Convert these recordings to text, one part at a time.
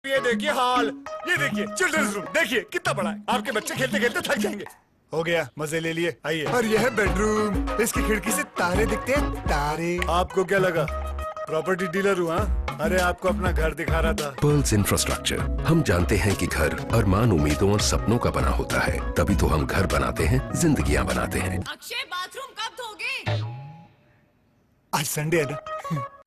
ये देखिए हॉल, ये देखिए चिल्ड्रंस रूम, देखिए कितना बड़ा है। आपके बच्चे खेलते खेलते थक जाएंगे। हो गया, मजे ले लिए, आइए। और यह है बेडरूम, इसकी खिड़की से तारे दिखते हैं, तारे। आपको क्या लगा प्रॉपर्टी डीलर हुआ? अरे आपको अपना घर दिखा रहा था। पर्ल्स इंफ्रास्ट्रक्चर, हम जानते हैं कि घर अरमान, उम्मीदों और सपनों का बना होता है, तभी तो हम घर बनाते हैं, जिंदगियां बनाते हैं। अक्षय बाथरूम कब धोगे? आज संडे है ना।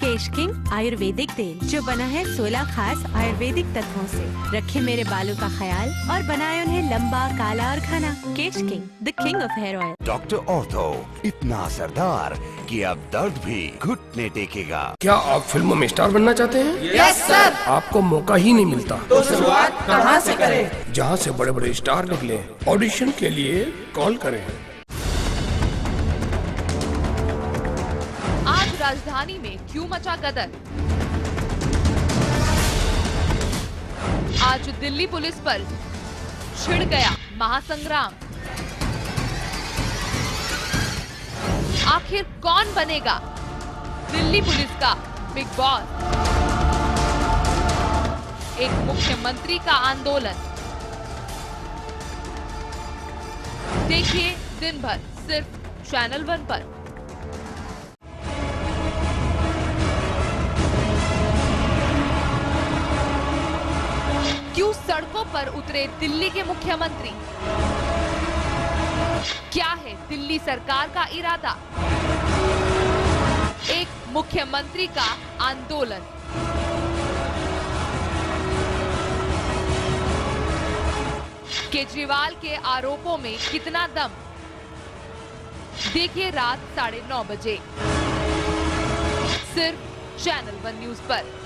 केश किंग आयुर्वेदिक तेल जो बना है 16 खास आयुर्वेदिक तत्वों से, रखे मेरे बालों का ख्याल और बनाए उन्हें लंबा, काला और घना। Kesh king, the king of hair oil. Doctor ortho, इतना असरदार कि अब दर्द भी घुटने टेकेगा। क्या आप फिल्मों में स्टार बनना चाहते हैं? Yes sir. आपको मौका ही नहीं मिलता तो शुरुआत कहाँ से करें? जहाँ से बड़े बड़े स्टार निकले, ऑडिशन के लिए कॉल करें। आज राजधानी में क्यों मचा गदर? आज दिल्ली पुलिस पर छिड़ गया महासंग्राम। आखिर कौन बनेगा दिल्ली पुलिस का बिग बॉस? एक मुख्यमंत्री का आंदोलन। देखिए दिन भर सिर्फ चैनल 1 पर। क्यों सड़कों पर उतरे दिल्ली के मुख्यमंत्री? क्या है दिल्ली सरकार का इरादा? एक मुख्यमंत्री का आंदोलन। केजरीवाल के आरोपों में कितना दम? देखिए रात 9:30 बजे सिर्फ चैनल 1 न्यूज पर।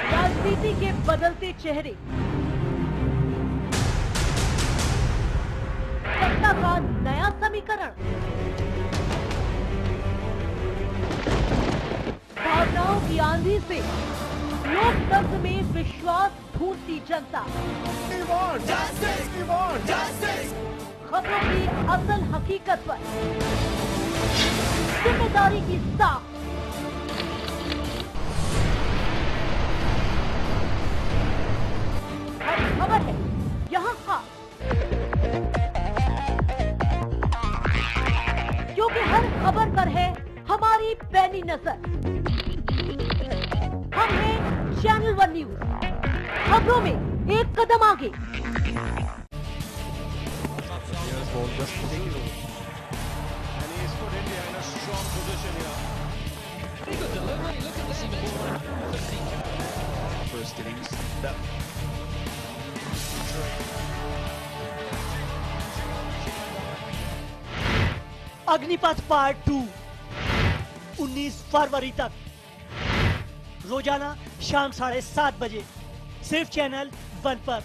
राजनीति के बदलते चेहरे, सत्ता का नया समीकरण, भावनाओं की आंधी से लोकतंत्र में विश्वास ढूंढती जनता। खबरों की असल हकीकत पर जिम्मेदारी की साख। खबर है यहाँ खास, क्योंकि हर खबर पर है हमारी पैनी नजर। हम हैं चैनल 1 न्यूज, खबरों में एक कदम आगे। अग्निपथ पार्ट 2 19 फरवरी तक, रोजाना शाम 7:30 बजे सिर्फ चैनल 1 पर।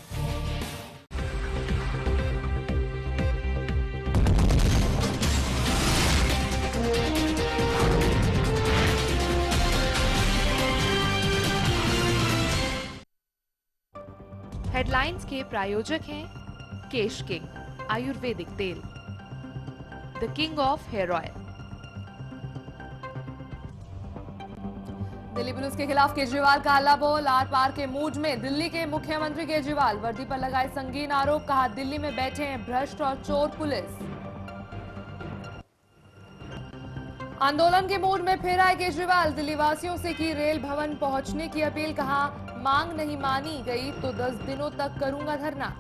हेडलाइंस के प्रायोजक हैं केश किंग आयुर्वेदिक तेल, the king of hair oil. Delhi police के खिलाफ केजरीवाल का हल्ला बोल। आर पार के मूड में दिल्ली के मुख्यमंत्री केजरीवाल, वर्दी पर लगाए संगीन आरोप। कहा दिल्ली में बैठे हैं भ्रष्ट और चोर पुलिस। आंदोलन के मूड में फिर आए केजरीवाल, दिल्ली वासियों से की रेल भवन पहुंचने की अपील। कहा मांग नहीं मानी गई तो 10 दिनों तक करूंगा धरना।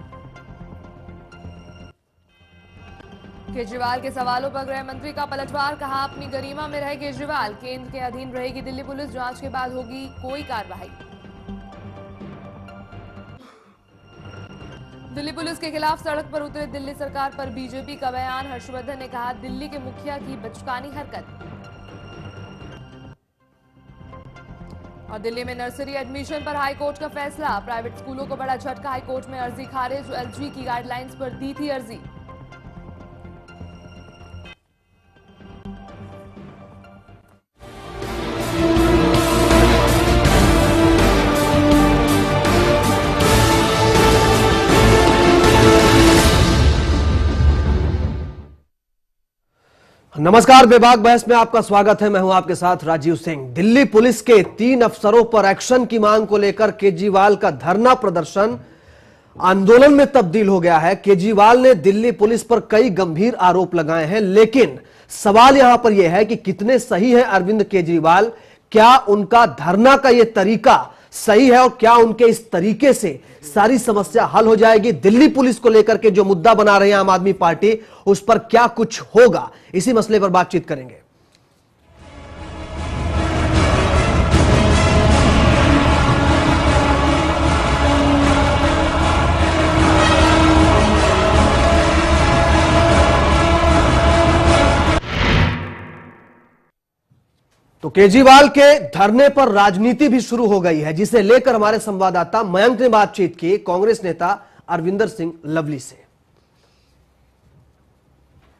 केजरीवाल के सवालों पर गृह मंत्री का पलटवार। कहा अपनी गरिमा में रहे केजरीवाल, केंद्र के अधीन रहेगी दिल्ली पुलिस, जांच के बाद होगी कोई कार्रवाई। दिल्ली पुलिस के खिलाफ सड़क पर उतरे दिल्ली सरकार पर बीजेपी का बयान। हर्षवर्धन ने कहा दिल्ली के मुखिया की बचकानी हरकत। और दिल्ली में नर्सरी एडमिशन पर हाईकोर्ट का फैसला। प्राइवेट स्कूलों को बड़ा झटका, हाईकोर्ट में अर्जी खारिज। एलजी की गाइडलाइंस पर दी थी अर्जी। नमस्कार, बेबाक बहस में आपका स्वागत है। मैं हूं आपके साथ राजीव सिंह। दिल्ली पुलिस के 3 अफसरों पर एक्शन की मांग को लेकर केजरीवाल का धरना प्रदर्शन आंदोलन में तब्दील हो गया है। केजरीवाल ने दिल्ली पुलिस पर कई गंभीर आरोप लगाए हैं, लेकिन सवाल यहां पर यह है कि कितने सही है अरविंद केजरीवाल। क्या उनका धरना का यह तरीका सही है और क्या उनके इस तरीके से सारी समस्या हल हो जाएगी? दिल्ली पुलिस को लेकर के जो मुद्दा बना रही है आम आदमी पार्टी, उस पर क्या कुछ होगा, इसी मसले पर बातचीत करेंगे। तो केजरीवाल के धरने पर राजनीति भी शुरू हो गई है, जिसे लेकर हमारे संवाददाता मयंक ने बातचीत की कांग्रेस नेता अरविंदर सिंह लवली से।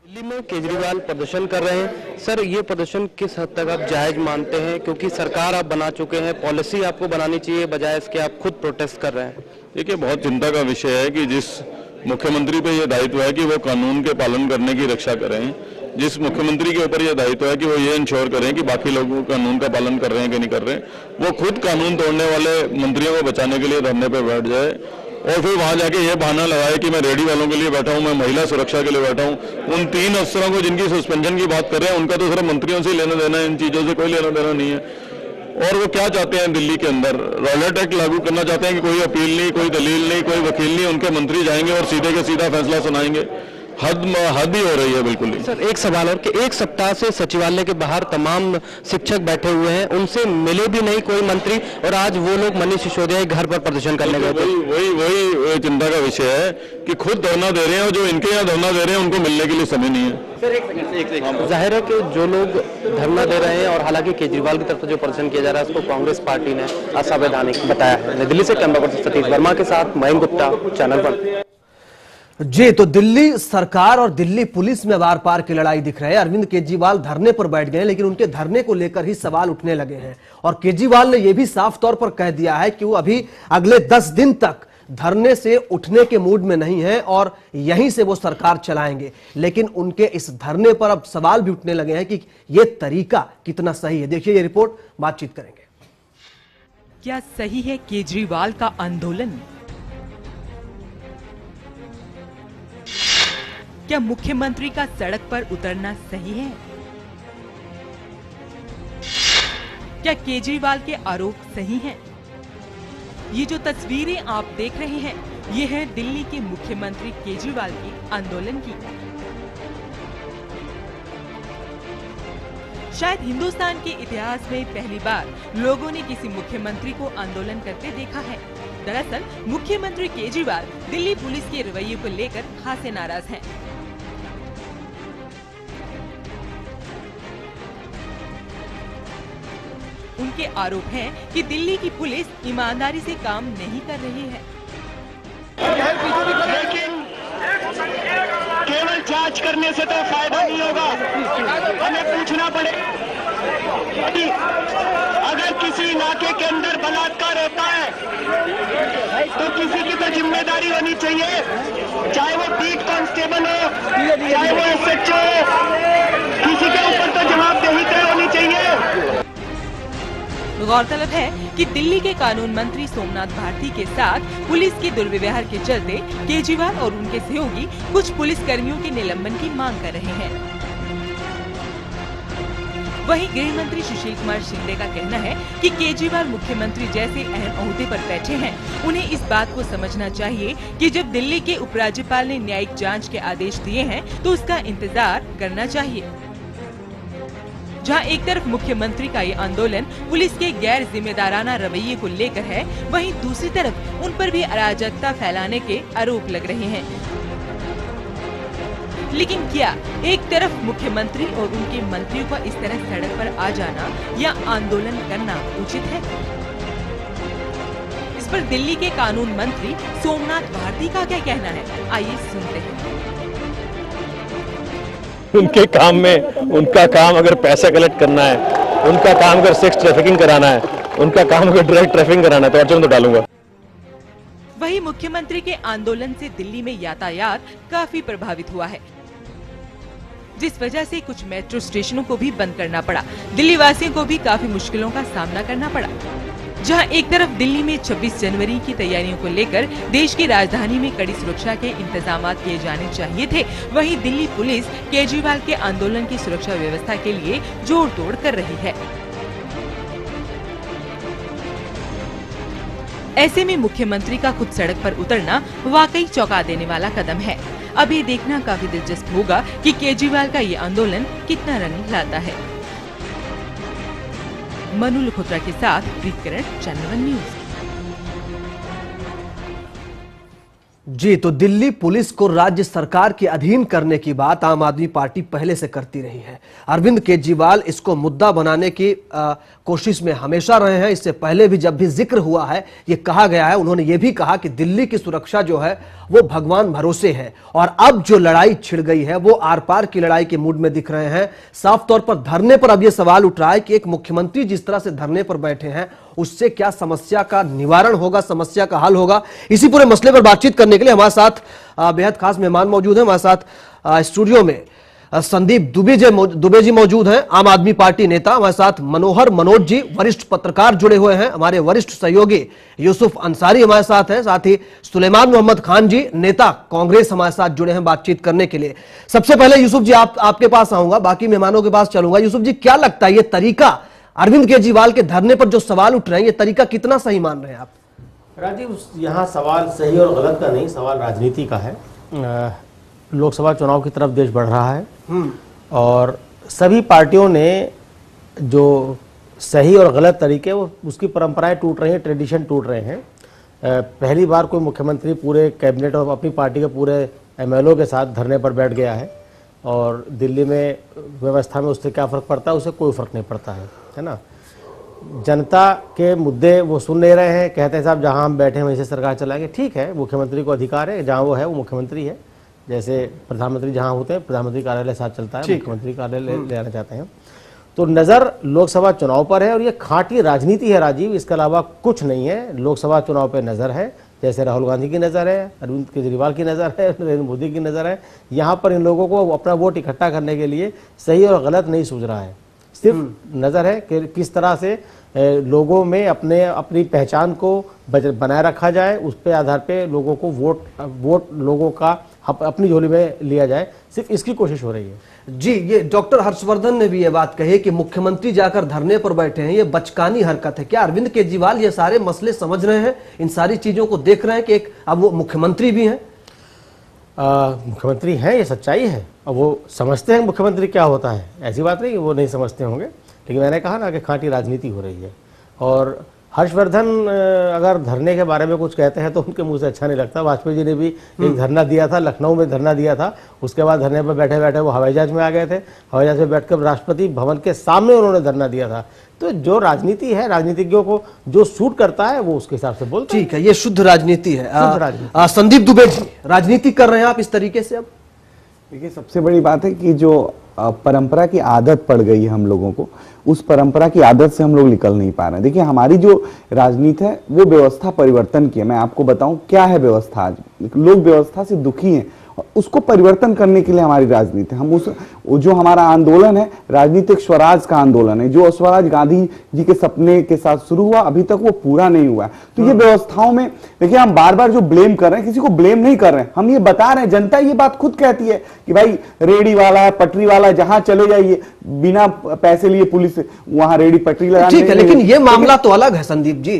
दिल्ली में केजरीवाल प्रदर्शन कर रहे हैं। सर, ये प्रदर्शन किस हद तक आप जायज मानते हैं, क्योंकि सरकार आप बना चुके हैं, पॉलिसी आपको बनानी चाहिए, बजाय इसके आप खुद प्रोटेस्ट कर रहे हैं? देखिए, बहुत चिंता का विषय है कि जिस मुख्यमंत्री पे ये दायित्व है कि वो कानून के पालन करने की रक्षा करें, जिस मुख्यमंत्री के ऊपर यह दायित्व है कि वो ये इंश्योर करें कि बाकी लोग कानून का पालन कर रहे हैं कि नहीं कर रहे हैं, वो खुद कानून तोड़ने वाले मंत्रियों को बचाने के लिए धरने पे बैठ जाए और फिर वहां जाके ये बहाना लगाए कि मैं रेडी वालों के लिए बैठा हूं, मैं महिला सुरक्षा के लिए बैठा हूं। उन 3 अफसरों को जिनकी सस्पेंशन की बात कर रहे हैं, उनका तो सिर्फ मंत्रियों से लेना देना है, इन चीजों से कोई लेना देना नहीं है। और वो क्या चाहते हैं दिल्ली के अंदर? रॉयलेट एक्ट लागू करना चाहते हैं कि कोई अपील नहीं, कोई दलील नहीं, कोई वकील नहीं, उनके मंत्री जाएंगे और सीधे के सीधा फैसला सुनाएंगे। हद ही हो रही है बिल्कुल ही। सर, एक सवाल और कि 1 सप्ताह से सचिवालय के बाहर तमाम शिक्षक बैठे हुए हैं, उनसे मिले भी नहीं कोई मंत्री, और आज वो लोग मनीष सिसोदिया के घर पर प्रदर्शन करने गए थे। वही चिंता का विषय है कि खुद धरना दे रहे हैं और जो इनके यहाँ धरना दे रहे हैं उनको मिलने के लिए समय नहीं है। सर, एक जाहिर है कि जो लोग धरना दे रहे हैं, और हालांकि केजरीवाल की तरफ से जो प्रदर्शन किया जा रहा है, उसको कांग्रेस पार्टी ने असंवैधानिक बताया है। दिल्ली से कैमरा पर्सन सतीश वर्मा के साथ मयंक गुप्ता, चैनल 1। जी, तो दिल्ली सरकार और दिल्ली पुलिस में बार पार की लड़ाई दिख रही है। अरविंद केजरीवाल धरने पर बैठ गए, लेकिन उनके धरने को लेकर ही सवाल उठने लगे हैं। और केजरीवाल ने यह भी साफ तौर पर कह दिया है कि वो अभी अगले 10 दिन तक धरने से उठने के मूड में नहीं है और यहीं से वो सरकार चलाएंगे। लेकिन उनके इस धरने पर अब सवाल भी उठने लगे हैं कि यह तरीका कितना सही है। देखिए ये रिपोर्ट, बातचीत करेंगे। क्या सही है केजरीवाल का आंदोलन? क्या मुख्यमंत्री का सड़क पर उतरना सही है? क्या केजरीवाल के आरोप सही हैं? ये जो तस्वीरें आप देख रहे हैं, ये है दिल्ली के मुख्यमंत्री केजरीवाल के आंदोलन की। शायद हिंदुस्तान के इतिहास में पहली बार लोगों ने किसी मुख्यमंत्री को आंदोलन करते देखा है। दरअसल मुख्यमंत्री केजरीवाल दिल्ली पुलिस के रवैये को लेकर खासे नाराज हैं। उनके आरोप हैं कि दिल्ली की पुलिस ईमानदारी से काम नहीं कर रही है। लेकिन केवल जांच करने से तो फायदा नहीं होगा, हमें पूछना पड़ेगा। अगर किसी इलाके के अंदर बलात्कार होता है तो किसी की तो जिम्मेदारी होनी चाहिए, चाहे वो बीट कांस्टेबल हो, चाहे वो SHO हो, किसी के ऊपर तो जवाबदेही तय होनी चाहिए। गौरतलब है कि दिल्ली के कानून मंत्री सोमनाथ भारती के साथ पुलिस के दुर्व्यवहार के चलते केजरीवाल और उनके सहयोगी कुछ पुलिस कर्मियों के निलंबन की मांग कर रहे हैं। वहीं गृह मंत्री सुशील कुमार शिंदे का कहना है कि केजरीवाल मुख्यमंत्री जैसे अहम ओहदे पर बैठे हैं, उन्हें इस बात को समझना चाहिए कि जब दिल्ली के उपराज्यपाल ने न्यायिक जांच के आदेश दिए हैं तो उसका इंतजार करना चाहिए। जहां एक तरफ मुख्यमंत्री का ये आंदोलन पुलिस के गैर जिम्मेदाराना रवैये को लेकर है, वहीं दूसरी तरफ उन पर भी अराजकता फैलाने के आरोप लग रहे हैं। लेकिन क्या एक तरफ मुख्यमंत्री और उनके मंत्रियों का इस तरह सड़क पर आ जाना या आंदोलन करना उचित है? इस पर दिल्ली के कानून मंत्री सोमनाथ भारती का क्या कहना है, आइए सुनते हैं। उनके काम में, उनका काम अगर पैसा कलेक्ट करना है, उनका काम अगर सेक्स ट्रैफिकिंग कराना है, उनका काम अगर ड्रग ट्रैफिकिंग कराना है, तो अर्जुन तो डालूंगा। वहीं मुख्यमंत्री के आंदोलन से दिल्ली में यातायात काफी प्रभावित हुआ है। जिस वजह से कुछ मेट्रो स्टेशनों को भी बंद करना पड़ा। दिल्ली वासियों को भी काफी मुश्किलों का सामना करना पड़ा। जहां एक तरफ दिल्ली में 26 जनवरी की तैयारियों को लेकर देश की राजधानी में कड़ी सुरक्षा के इंतजाम किए जाने चाहिए थे, वहीं दिल्ली पुलिस केजरीवाल के आंदोलन की सुरक्षा व्यवस्था के लिए जोड़ तोड़ कर रही है। ऐसे में मुख्यमंत्री का खुद सड़क पर उतरना वाकई चौंका देने वाला कदम है। अब ये देखना काफी दिलचस्प होगा कि केजरीवाल का ये आंदोलन कितना रंग लाता है। मनु लखोत्रा के साथ प्रीतकरण, चैनल 1 न्यूज। जी, तो दिल्ली पुलिस को राज्य सरकार के अधीन करने की बात आम आदमी पार्टी पहले से करती रही है। अरविंद केजरीवाल इसको मुद्दा बनाने की कोशिश में हमेशा रहे हैं। इससे पहले भी जब भी जिक्र हुआ है, ये कहा गया है, उन्होंने ये भी कहा कि दिल्ली की सुरक्षा जो है वो भगवान भरोसे है। और अब जो लड़ाई छिड़ गई है वो आर पार की लड़ाई के मूड में दिख रहे हैं। साफ तौर पर धरने पर अब ये सवाल उठ रहा है कि एक मुख्यमंत्री जिस तरह से धरने पर बैठे हैं उससे क्या समस्या का निवारण होगा, समस्या का हल होगा। इसी पूरे मसले पर बातचीत करने के लिए हमारे साथ बेहद खास मेहमान मौजूद हैं। हमारे साथ स्टूडियो में संदीप दुबे जी मौजूद हैं, आम आदमी पार्टी नेता। हमारे साथ मनोज जी वरिष्ठ पत्रकार जुड़े हुए हैं। हमारे वरिष्ठ सहयोगी यूसुफ अंसारी हमारे साथ हैं। साथ ही सुलेमान मोहम्मद खान जी नेता कांग्रेस हमारे साथ जुड़े हैं बातचीत करने के लिए। सबसे पहले यूसुफ जी आपके पास आऊंगा, बाकी मेहमानों के पास चलूंगा। यूसुफ जी, क्या लगता है ये तरीका अरविंद केजरीवाल के धरने पर जो सवाल उठ रहे हैं, ये तरीका कितना सही मान रहे हैं आप? राजीव, यहाँ सवाल सही और गलत का नहीं, सवाल राजनीति का है। लोकसभा चुनाव की तरफ देश बढ़ रहा है और सभी पार्टियों ने जो सही और गलत तरीके, वो उसकी परंपराएं टूट रही हैं, ट्रेडिशन टूट रहे हैं। पहली बार कोई मुख्यमंत्री पूरे कैबिनेट और अपनी पार्टी के पूरे एमएलओ के साथ धरने पर बैठ गया है और दिल्ली में व्यवस्था में उससे क्या फ़र्क पड़ता है? उससे कोई फ़र्क नहीं पड़ता है ना। जनता के मुद्दे वो सुन नहीं रहे हैं, कहते हैं साहब जहां हम बैठे हैं वहीं से सरकार चलाएंगे। ठीक है, मुख्यमंत्री को अधिकार है, जहां वो है वो मुख्यमंत्री है। जैसे प्रधानमंत्री जहां होते हैं प्रधानमंत्री कार्यालय साथ चलता है, मुख्यमंत्री कार्यालय ले आना चाहते हैं। तो नज़र लोकसभा चुनाव पर है और ये खांटी राजनीति है राजीव, इसके अलावा कुछ नहीं है। लोकसभा चुनाव पर नज़र है, जैसे राहुल गांधी की नज़र है, अरविंद केजरीवाल की नज़र है, नरेंद्र मोदी की नज़र है। यहाँ पर इन लोगों को अपना वोट इकट्ठा करने के लिए सही और गलत नहीं सूझ रहा है, सिर्फ नज़र है कि किस तरह से लोगों में अपनी पहचान को बनाए रखा जाए, उस पे आधार पे लोगों को वोट लोगों का अपनी झोली में लिया जाए, सिर्फ इसकी कोशिश हो रही है। जी, ये डॉक्टर हर्षवर्धन ने भी ये बात कही कि मुख्यमंत्री जाकर धरने पर बैठे हैं, ये बचकानी हरकत है। क्या अरविंद केजरीवाल ये सारे मसले समझ रहे हैं, इन सारी चीजों को देख रहे हैं कि अब वो मुख्यमंत्री भी हैं? मुख्यमंत्री हैं, ये सच्चाई है। अब वो समझते हैं मुख्यमंत्री क्या होता है, ऐसी बात नहीं कि वो नहीं समझते होंगे, लेकिन मैंने कहा ना कि खांटी राजनीति हो रही है। और हर्षवर्धन अगर धरने के बारे में कुछ कहते हैं तो उनके मुंह से अच्छा नहीं लगता। वाजपेयी जी ने भी एक धरना दिया था, लखनऊ में धरना दिया था, उसके बाद धरने पर बैठे बैठे वो हवाई जहाज में आ गए थे। हवाई जहाज में बैठकर राष्ट्रपति भवन के सामने उन्होंने धरना दिया था। तो जो राजनीति है, राजनीतिज्ञों को जो सूट करता है वो उसके हिसाब से बोलते हैं। ठीक है, ये शुद्ध राजनीति है। संदीप दुबे जी, राजनीति कर रहे हैं आप इस तरीके से? अब देखिए, सबसे बड़ी बात है कि जो परंपरा की आदत पड़ गई है हम लोगों को, उस परंपरा की आदत से हम लोग निकल नहीं पा रहे हैं। देखिए, हमारी जो राजनीति है वो व्यवस्था परिवर्तन की है। मैं आपको बताऊं क्या है व्यवस्था। आज लोग व्यवस्था से दुखी हैं, उसको परिवर्तन करने के लिए हमारी राजनीति, हम उस जो हमारा आंदोलन है राजनीतिक स्वराज का आंदोलन है, जो स्वराज गांधी जी के सपने के साथ शुरू हुआ, अभी तक वो पूरा नहीं हुआ। तो ये व्यवस्थाओं में देखिए, हम बार बार जो ब्लेम कर रहे हैं, किसी को ब्लेम नहीं कर रहे हैं, हम ये बता रहे हैं। जनता ये बात खुद कहती है कि भाई रेडी वाला, पटरी वाला, जहां चले जाइए बिना पैसे लिए पुलिस वहां रेडी पटरी लगा। ठीक है, लेकिन ये मामला तो अलग है संदीप जी।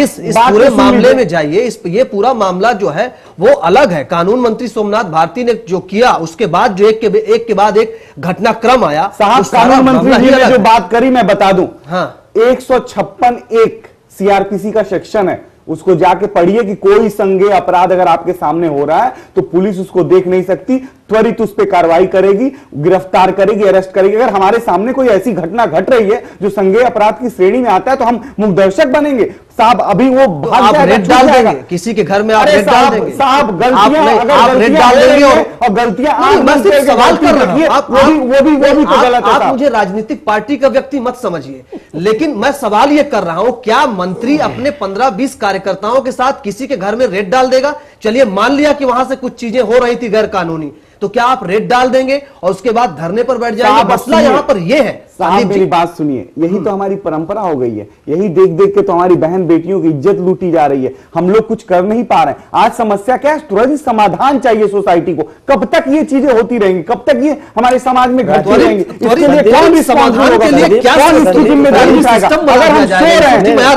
इस पूरे मामले में जाइए, ये पूरा मामला जो है वो अलग है। कानून मंत्री सोमनाथ भारती ने जो किया, उसके बाद जो एक के बाद एक घटनाक्रम आया। साहब, कानून मंत्री जी ने जो बात करी मैं बता दूं, हाँ, 156(1) सीआरपीसी का सेक्शन है, उसको जाके पढ़िए कि कोई संज्ञेय अपराध अगर आपके सामने हो रहा है तो पुलिस उसको देख नहीं सकती, त्वरित उस पर कार्रवाई करेगी, गिरफ्तार करेगी, अरेस्ट करेगी। अगर हमारे सामने कोई ऐसी घटना घट रही है जो संज्ञेय अपराध की श्रेणी में आता है तो हम मुखदर्शक बनेंगे साहब। अभी वो भाग जाएगा, डाल देंगे किसी के घर में, आप रेड डाल देंगे साहब। गलतियां अगर गलतियां डाल देंगे और गलतियां सवाल कर रहे हैं, वो भी तो गलत है। आप मुझे राजनीतिक पार्टी का व्यक्ति मत समझिए, लेकिन मैं सवाल ये कर रहा हूं, क्या मंत्री अपने 15-20 कार्यकर्ताओं के साथ किसी के घर में रेड डाल देगा? चलिए मान लिया कि वहां से कुछ चीजें हो रही थी गैर कानूनी, तो क्या आप रेड डाल देंगे और उसके बाद धरने पर बैठ जाएंगे? साहब, मसला यहाँ पर यह है। साहब मेरी बात सुनिए, यही तो हमारी परंपरा हो गई है। यही देख देख के तो हमारी बहन बेटियों की इज्जत लूटी जा रही है। हम लोग कुछ कर नहीं पा रहे हैं। आज समस्या क्या है? तुरंत समाधान चाहिए सोसाइटी को। कब तक ये चीजें होती रहेंगी? कब तक ये हमारे समाज में घटती रहेंगी? इसके लिए कौन समाधान के लिए कौन इसकी जिम्मेदारी उठाएगा? अगर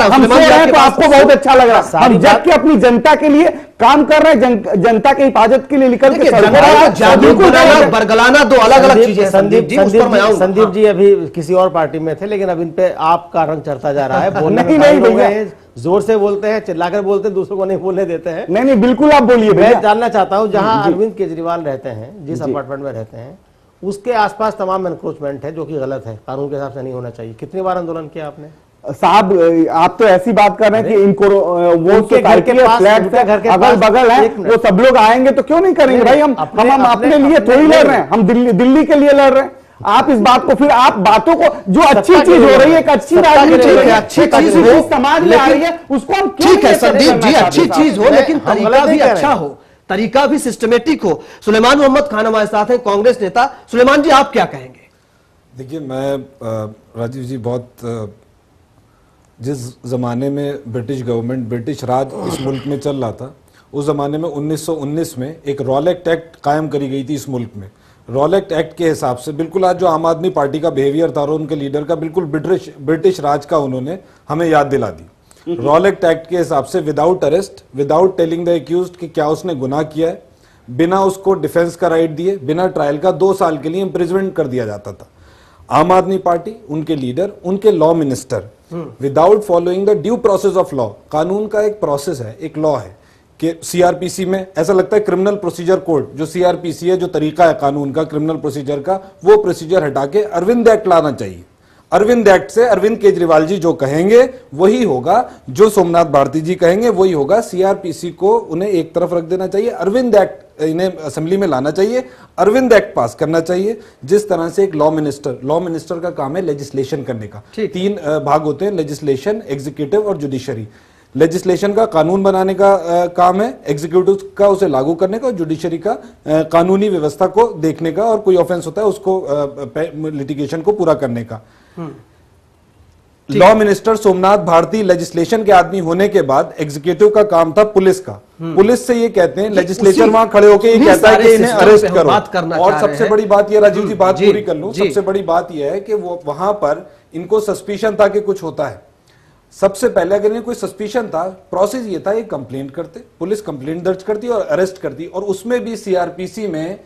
हम सो रहे हैं तो आपको बहुत अच्छा लग रहा है। हम जग के अपनी जनता के लिए काम कर रहे हैं, जनता की हिफाजत के लिए निकल के बरगलाना दो अलग अलग चीजें। संदीप जी अभी किसी और पार्टी में थे, लेकिन अब इन पे आपका रंग चढ़ता जा रहा है। बोलने नहीं भैया, जोर से बोलते हैं, चिल्लाकर बोलते हैं, दूसरों को नहीं बोलने देते हैं। नहीं बिल्कुल आप बोलिए। मैं जानना चाहता हूं, जहां अरविंद केजरीवाल रहते हैं, जिस अपार्टमेंट में रहते हैं, उसके आसपास तमाम एनक्रोचमेंट है, जो कि गलत है, कानून के हिसाब से नहीं होना चाहिए। कितनी बार आंदोलन किया आपने? साहब आप तो ऐसी बात कर रहे हैं कि इनको वो सोसाइटी है, फ्लैट है, अगल बगल है, वो सब लोग आएंगे तो क्यों नहीं करेंगे भाई? हम अपने लिए थोड़ी लड़ रहे हैं, हम दिल्ली के लिए लड़ रहे हैं। आप इस बात को फिर आप बातों को, जो अच्छी चीज हो रही है, एक अच्छी राजनीति हो रही है, अच्छी चीज हो समाज में आ रही है, उसको हम ठीक है संदीप जी, अच्छी चीज हो, लेकिन तरीका भी अच्छा हो, तरीका भी सिस्टमेटिक हो। सुलेमान मोहम्मद खान हमारे साथ हैं, कांग्रेस नेता। सुलेमान जी आप क्या कहेंगे? देखिए मैं राजीव जी, बहुत जिस जमाने में ब्रिटिश गवर्नमेंट, ब्रिटिश राज इस मुल्क में चल रहा था, उस जमाने में 1919 में एक रॉलेक्ट एक्ट कायम करी गई थी इस मुल्क में। रॉलेक्ट एक्ट के हिसाब से बिल्कुल आज जो आम आदमी पार्टी का बिहेवियर था और उनके लीडर का, बिल्कुल ब्रिटिश राज का उन्होंने हमें याद दिला दी। रॉलेक्ट एक्ट के हिसाब से without arrest, without telling the accused कि क्या उसने गुनाह किया है, बिना उसको डिफेंस का राइट दिए, बिना ट्रायल का 2 साल के लिए इम्प्रिजमेंट कर दिया जाता था। आम आदमी पार्टी, उनके लीडर, उनके law minister, without following the due process of law, कानून का एक प्रोसेस है, एक लॉ है कि सीआरपीसी में ऐसा लगता है क्रिमिनल प्रोसीजर कोड, जो सीआरपीसी है, जो तरीका है कानून का, क्रिमिनल प्रोसीजर का, वो प्रोसीजर हटा के अरविंद एक्ट लाना चाहिए। अरविंद एक्ट से अरविंद केजरीवाल जी जो कहेंगे वही होगा, जो सोमनाथ भारती जी कहेंगे वही होगा। सीआरपीसी को उन्हें एक तरफ रख देना चाहिए, अरविंद एक्ट इन्हें असेंबली में लाना चाहिए, अरविंद एक्ट पास करना चाहिए। जिस तरह से एक लॉ मिनिस्टर का काम है लेजिस्लेशन करने का। 3 भाग होते हैं, लेजिस्लेशन, एग्जीक्यूटिव और जुडिशरी। लेजिस्लेशन का कानून बनाने का काम है, एग्जीक्यूटिव का उसे लागू करने का, और जुडिशरी का कानूनी व्यवस्था को देखने का, और कोई ऑफेंस होता है उसको लिटिगेशन को पूरा करने का। Law minister Somnath Bharti legislation के आदमी होने के बाद एग्जीक्यूटिव का काम था पुलिस का। पुलिस से ये कहते हैं, लेजिस्लेचर वहां खड़े होकर ये कहता है कि इन्हें अरेस्ट करो। और सबसे बड़ी बात ये, राजीव जी बात पूरी कर लूं, सबसे बड़ी बात यह है कि वो वहां पर इनको सस्पिशन था कि कुछ होता है। सबसे पहले अगर इन्हें कोई सस्पिशन था, प्रोसेस ये था, ये कंप्लेंट करते, पुलिस कंप्लेंट दर्ज करती और अरेस्ट करती, और उसमें भी सीआरपीसी में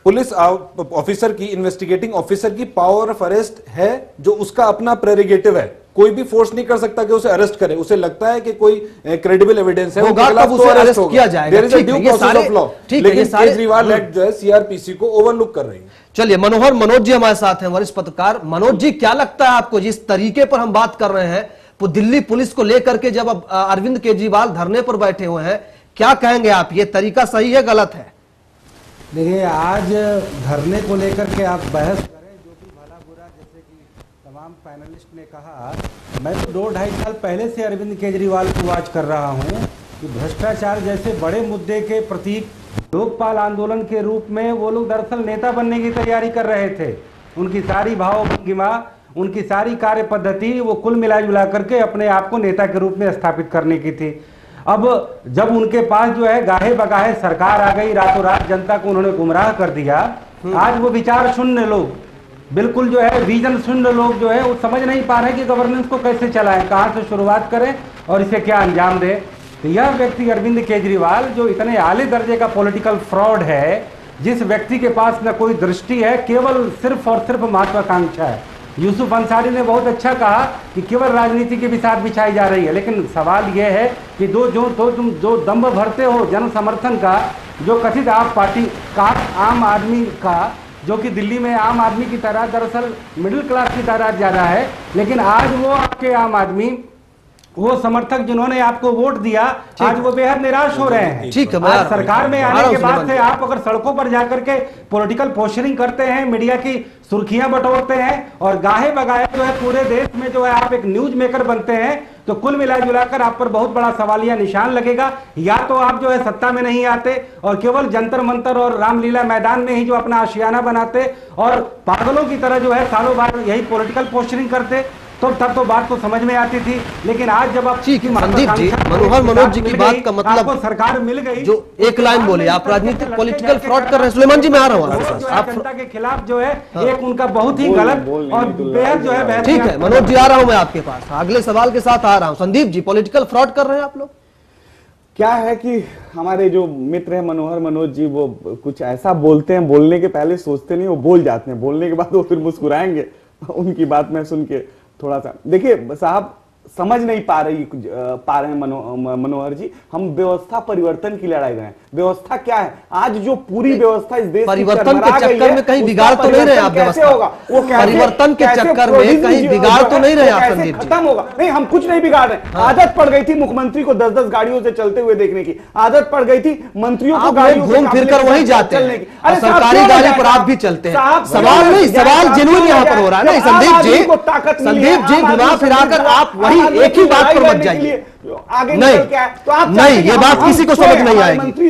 पुलिस ऑफिसर की, इन्वेस्टिगेटिंग ऑफिसर की पावर ऑफ अरेस्ट है, जो उसका अपना प्रेरोगेटिव है। कोई भी फोर्स नहीं कर सकता कि उसे अरेस्ट करे। उसे लगता है कि कोई क्रेडिबल एविडेंस है, तो उसे अरेस्ट किया जाएगा। लेकिन केजरीवाल एक्ट जो है सीआरपीसी को ओवरलुक कर रही है। चलिए मनोज जी हमारे साथ हैं, वरिष्ठ पत्रकार। मनोज जी क्या लगता है आपको, जिस तरीके पर हम बात कर रहे हैं दिल्ली पुलिस को लेकर के, जब अब अरविंद केजरीवाल धरने पर बैठे हुए हैं, क्या कहेंगे आप? ये तरीका सही है, गलत है? देखिए, आज धरने को लेकर के आप बहस करें, जो कि भला बुरा, जैसे कि तमाम पैनलिस्ट ने कहा, मैं तो 2-2.5 साल पहले से अरविंद केजरीवाल को वॉच कर रहा हूं कि भ्रष्टाचार जैसे बड़े मुद्दे के प्रतीक लोकपाल आंदोलन के रूप में वो लोग दरअसल नेता बनने की तैयारी कर रहे थे। उनकी सारी भाव-भंगिमा, उनकी सारी कार्य पद्धति, वो कुल मिला जुला करके अपने आप को नेता के रूप में स्थापित करने की थी। अब जब उनके पास जो है गाहे बगाहे सरकार आ गई, रातों रात जनता को उन्होंने गुमराह कर दिया। आज वो विचार शून्य लोग, बिल्कुल जो है विजन शून्य लोग जो है, वो समझ नहीं पा रहे कि गवर्नेंस को कैसे चलाएं, कहां से शुरुआत करें और इसे क्या अंजाम दें। तो यह व्यक्ति अरविंद केजरीवाल, जो इतने आले दर्जे का पॉलिटिकल फ्रॉड है, जिस व्यक्ति के पास न कोई दृष्टि है, केवल सिर्फ और सिर्फ महत्वाकांक्षा है। यूसुफ अंसारी ने बहुत अच्छा कहा कि केवल राजनीति के बिसात बिछाई जा रही है, लेकिन सवाल यह है कि तुम जो दम्भ भरते हो जन समर्थन का, जो कथित आप पार्टी का आम आदमी का, जो कि दिल्ली में आम आदमी की तरह दरअसल मिडिल क्लास की तरह ज़्यादा है, लेकिन आज वो आपके आम आदमी वो समर्थक जिन्होंने आपको वोट दिया आज वो बेहद निराश हो रहे हैं। ठीक है, आज सरकार में आने के बाद से आप अगर सड़कों पर जाकर के पॉलिटिकल पोस्टरिंग करते हैं, मीडिया की सुर्खियां बटोरते हैं और गाहे बगाहे जो है पूरे देश में जो है आप एक न्यूज मेकर बनते हैं, तो कुल मिला जुलाकर आप पर बहुत बड़ा सवालिया निशान लगेगा। या तो आप जो है सत्ता में नहीं आते और केवल जंतर मंतर और रामलीला मैदान में ही जो अपना आशियाना बनाते और पागलों की तरह जो है सालों बार यही पॉलिटिकल पोस्टरिंग करते, तो तब तो बात तो समझ में आती थी। लेकिन आज जब आप संदीप जी, मनोहर मनोज जी की बात का मतलब आपको सरकार मिल गई, जो एक लाइन बोले आप राजनीतिक पॉलिटिकल फ्रॉड कर रहे हैं। सुलेमान जी मैं आ रहा हूँ, आप जनता के खिलाफ जो है एक उनका बहुत ही गलत और बेहद जो है। ठीक है मनोज जी, आ रहा हूँ मैं आपके पास, अगले सवाल के साथ आ रहा हूँ। संदीप जी, पॉलिटिकल फ्रॉड कर रहे हैं आप लोग? क्या है कि हमारे जो मित्र हैं मनोहर मनोज जी, वो कुछ ऐसा बोलते हैं, बोलने के पहले सोचते नहीं, वो बोल जाते हैं, बोलने के बाद वो फिर मुस्कुराएंगे। उनकी बात मैं सुन के थोड़ा सा देखिए साहब, समझ नहीं पा रहे हैं मनोहर जी, हम व्यवस्था परिवर्तन की लड़ाई रहे हैं। व्यवस्था क्या है? आज जो पूरी व्यवस्था इस देश परिवर्तन के चक्कर में कहीं बिगाड़ तो नहीं रहे आप? व्यवस्था होगा वो परिवर्तन के चक्कर में कहीं बिगाड़ तो नहीं रहे आप संदीप जी? खत्म होगा नहीं, हम कुछ नहीं बिगाड़ रहे। आदत पड़ गई थी मुख्यमंत्री को 10-10 गाड़ियों से चलते हुए देखने की, आदत पड़ गई थी मंत्रियों को गाड़ियों घूम फिर कर वहीं जाते हैं, सरकारी गाड़ी पर आप भी चलते हैं। सवाल नहीं, सवाल जेन्युइन यहाँ पर हो रहा है ना संदीप जी। संदीप जी, घुमा फिराकर आप वही एक ही बात पर मत जाइए। नहीं तो आप नहीं, ये बात किसी को समझ नहीं आएगी,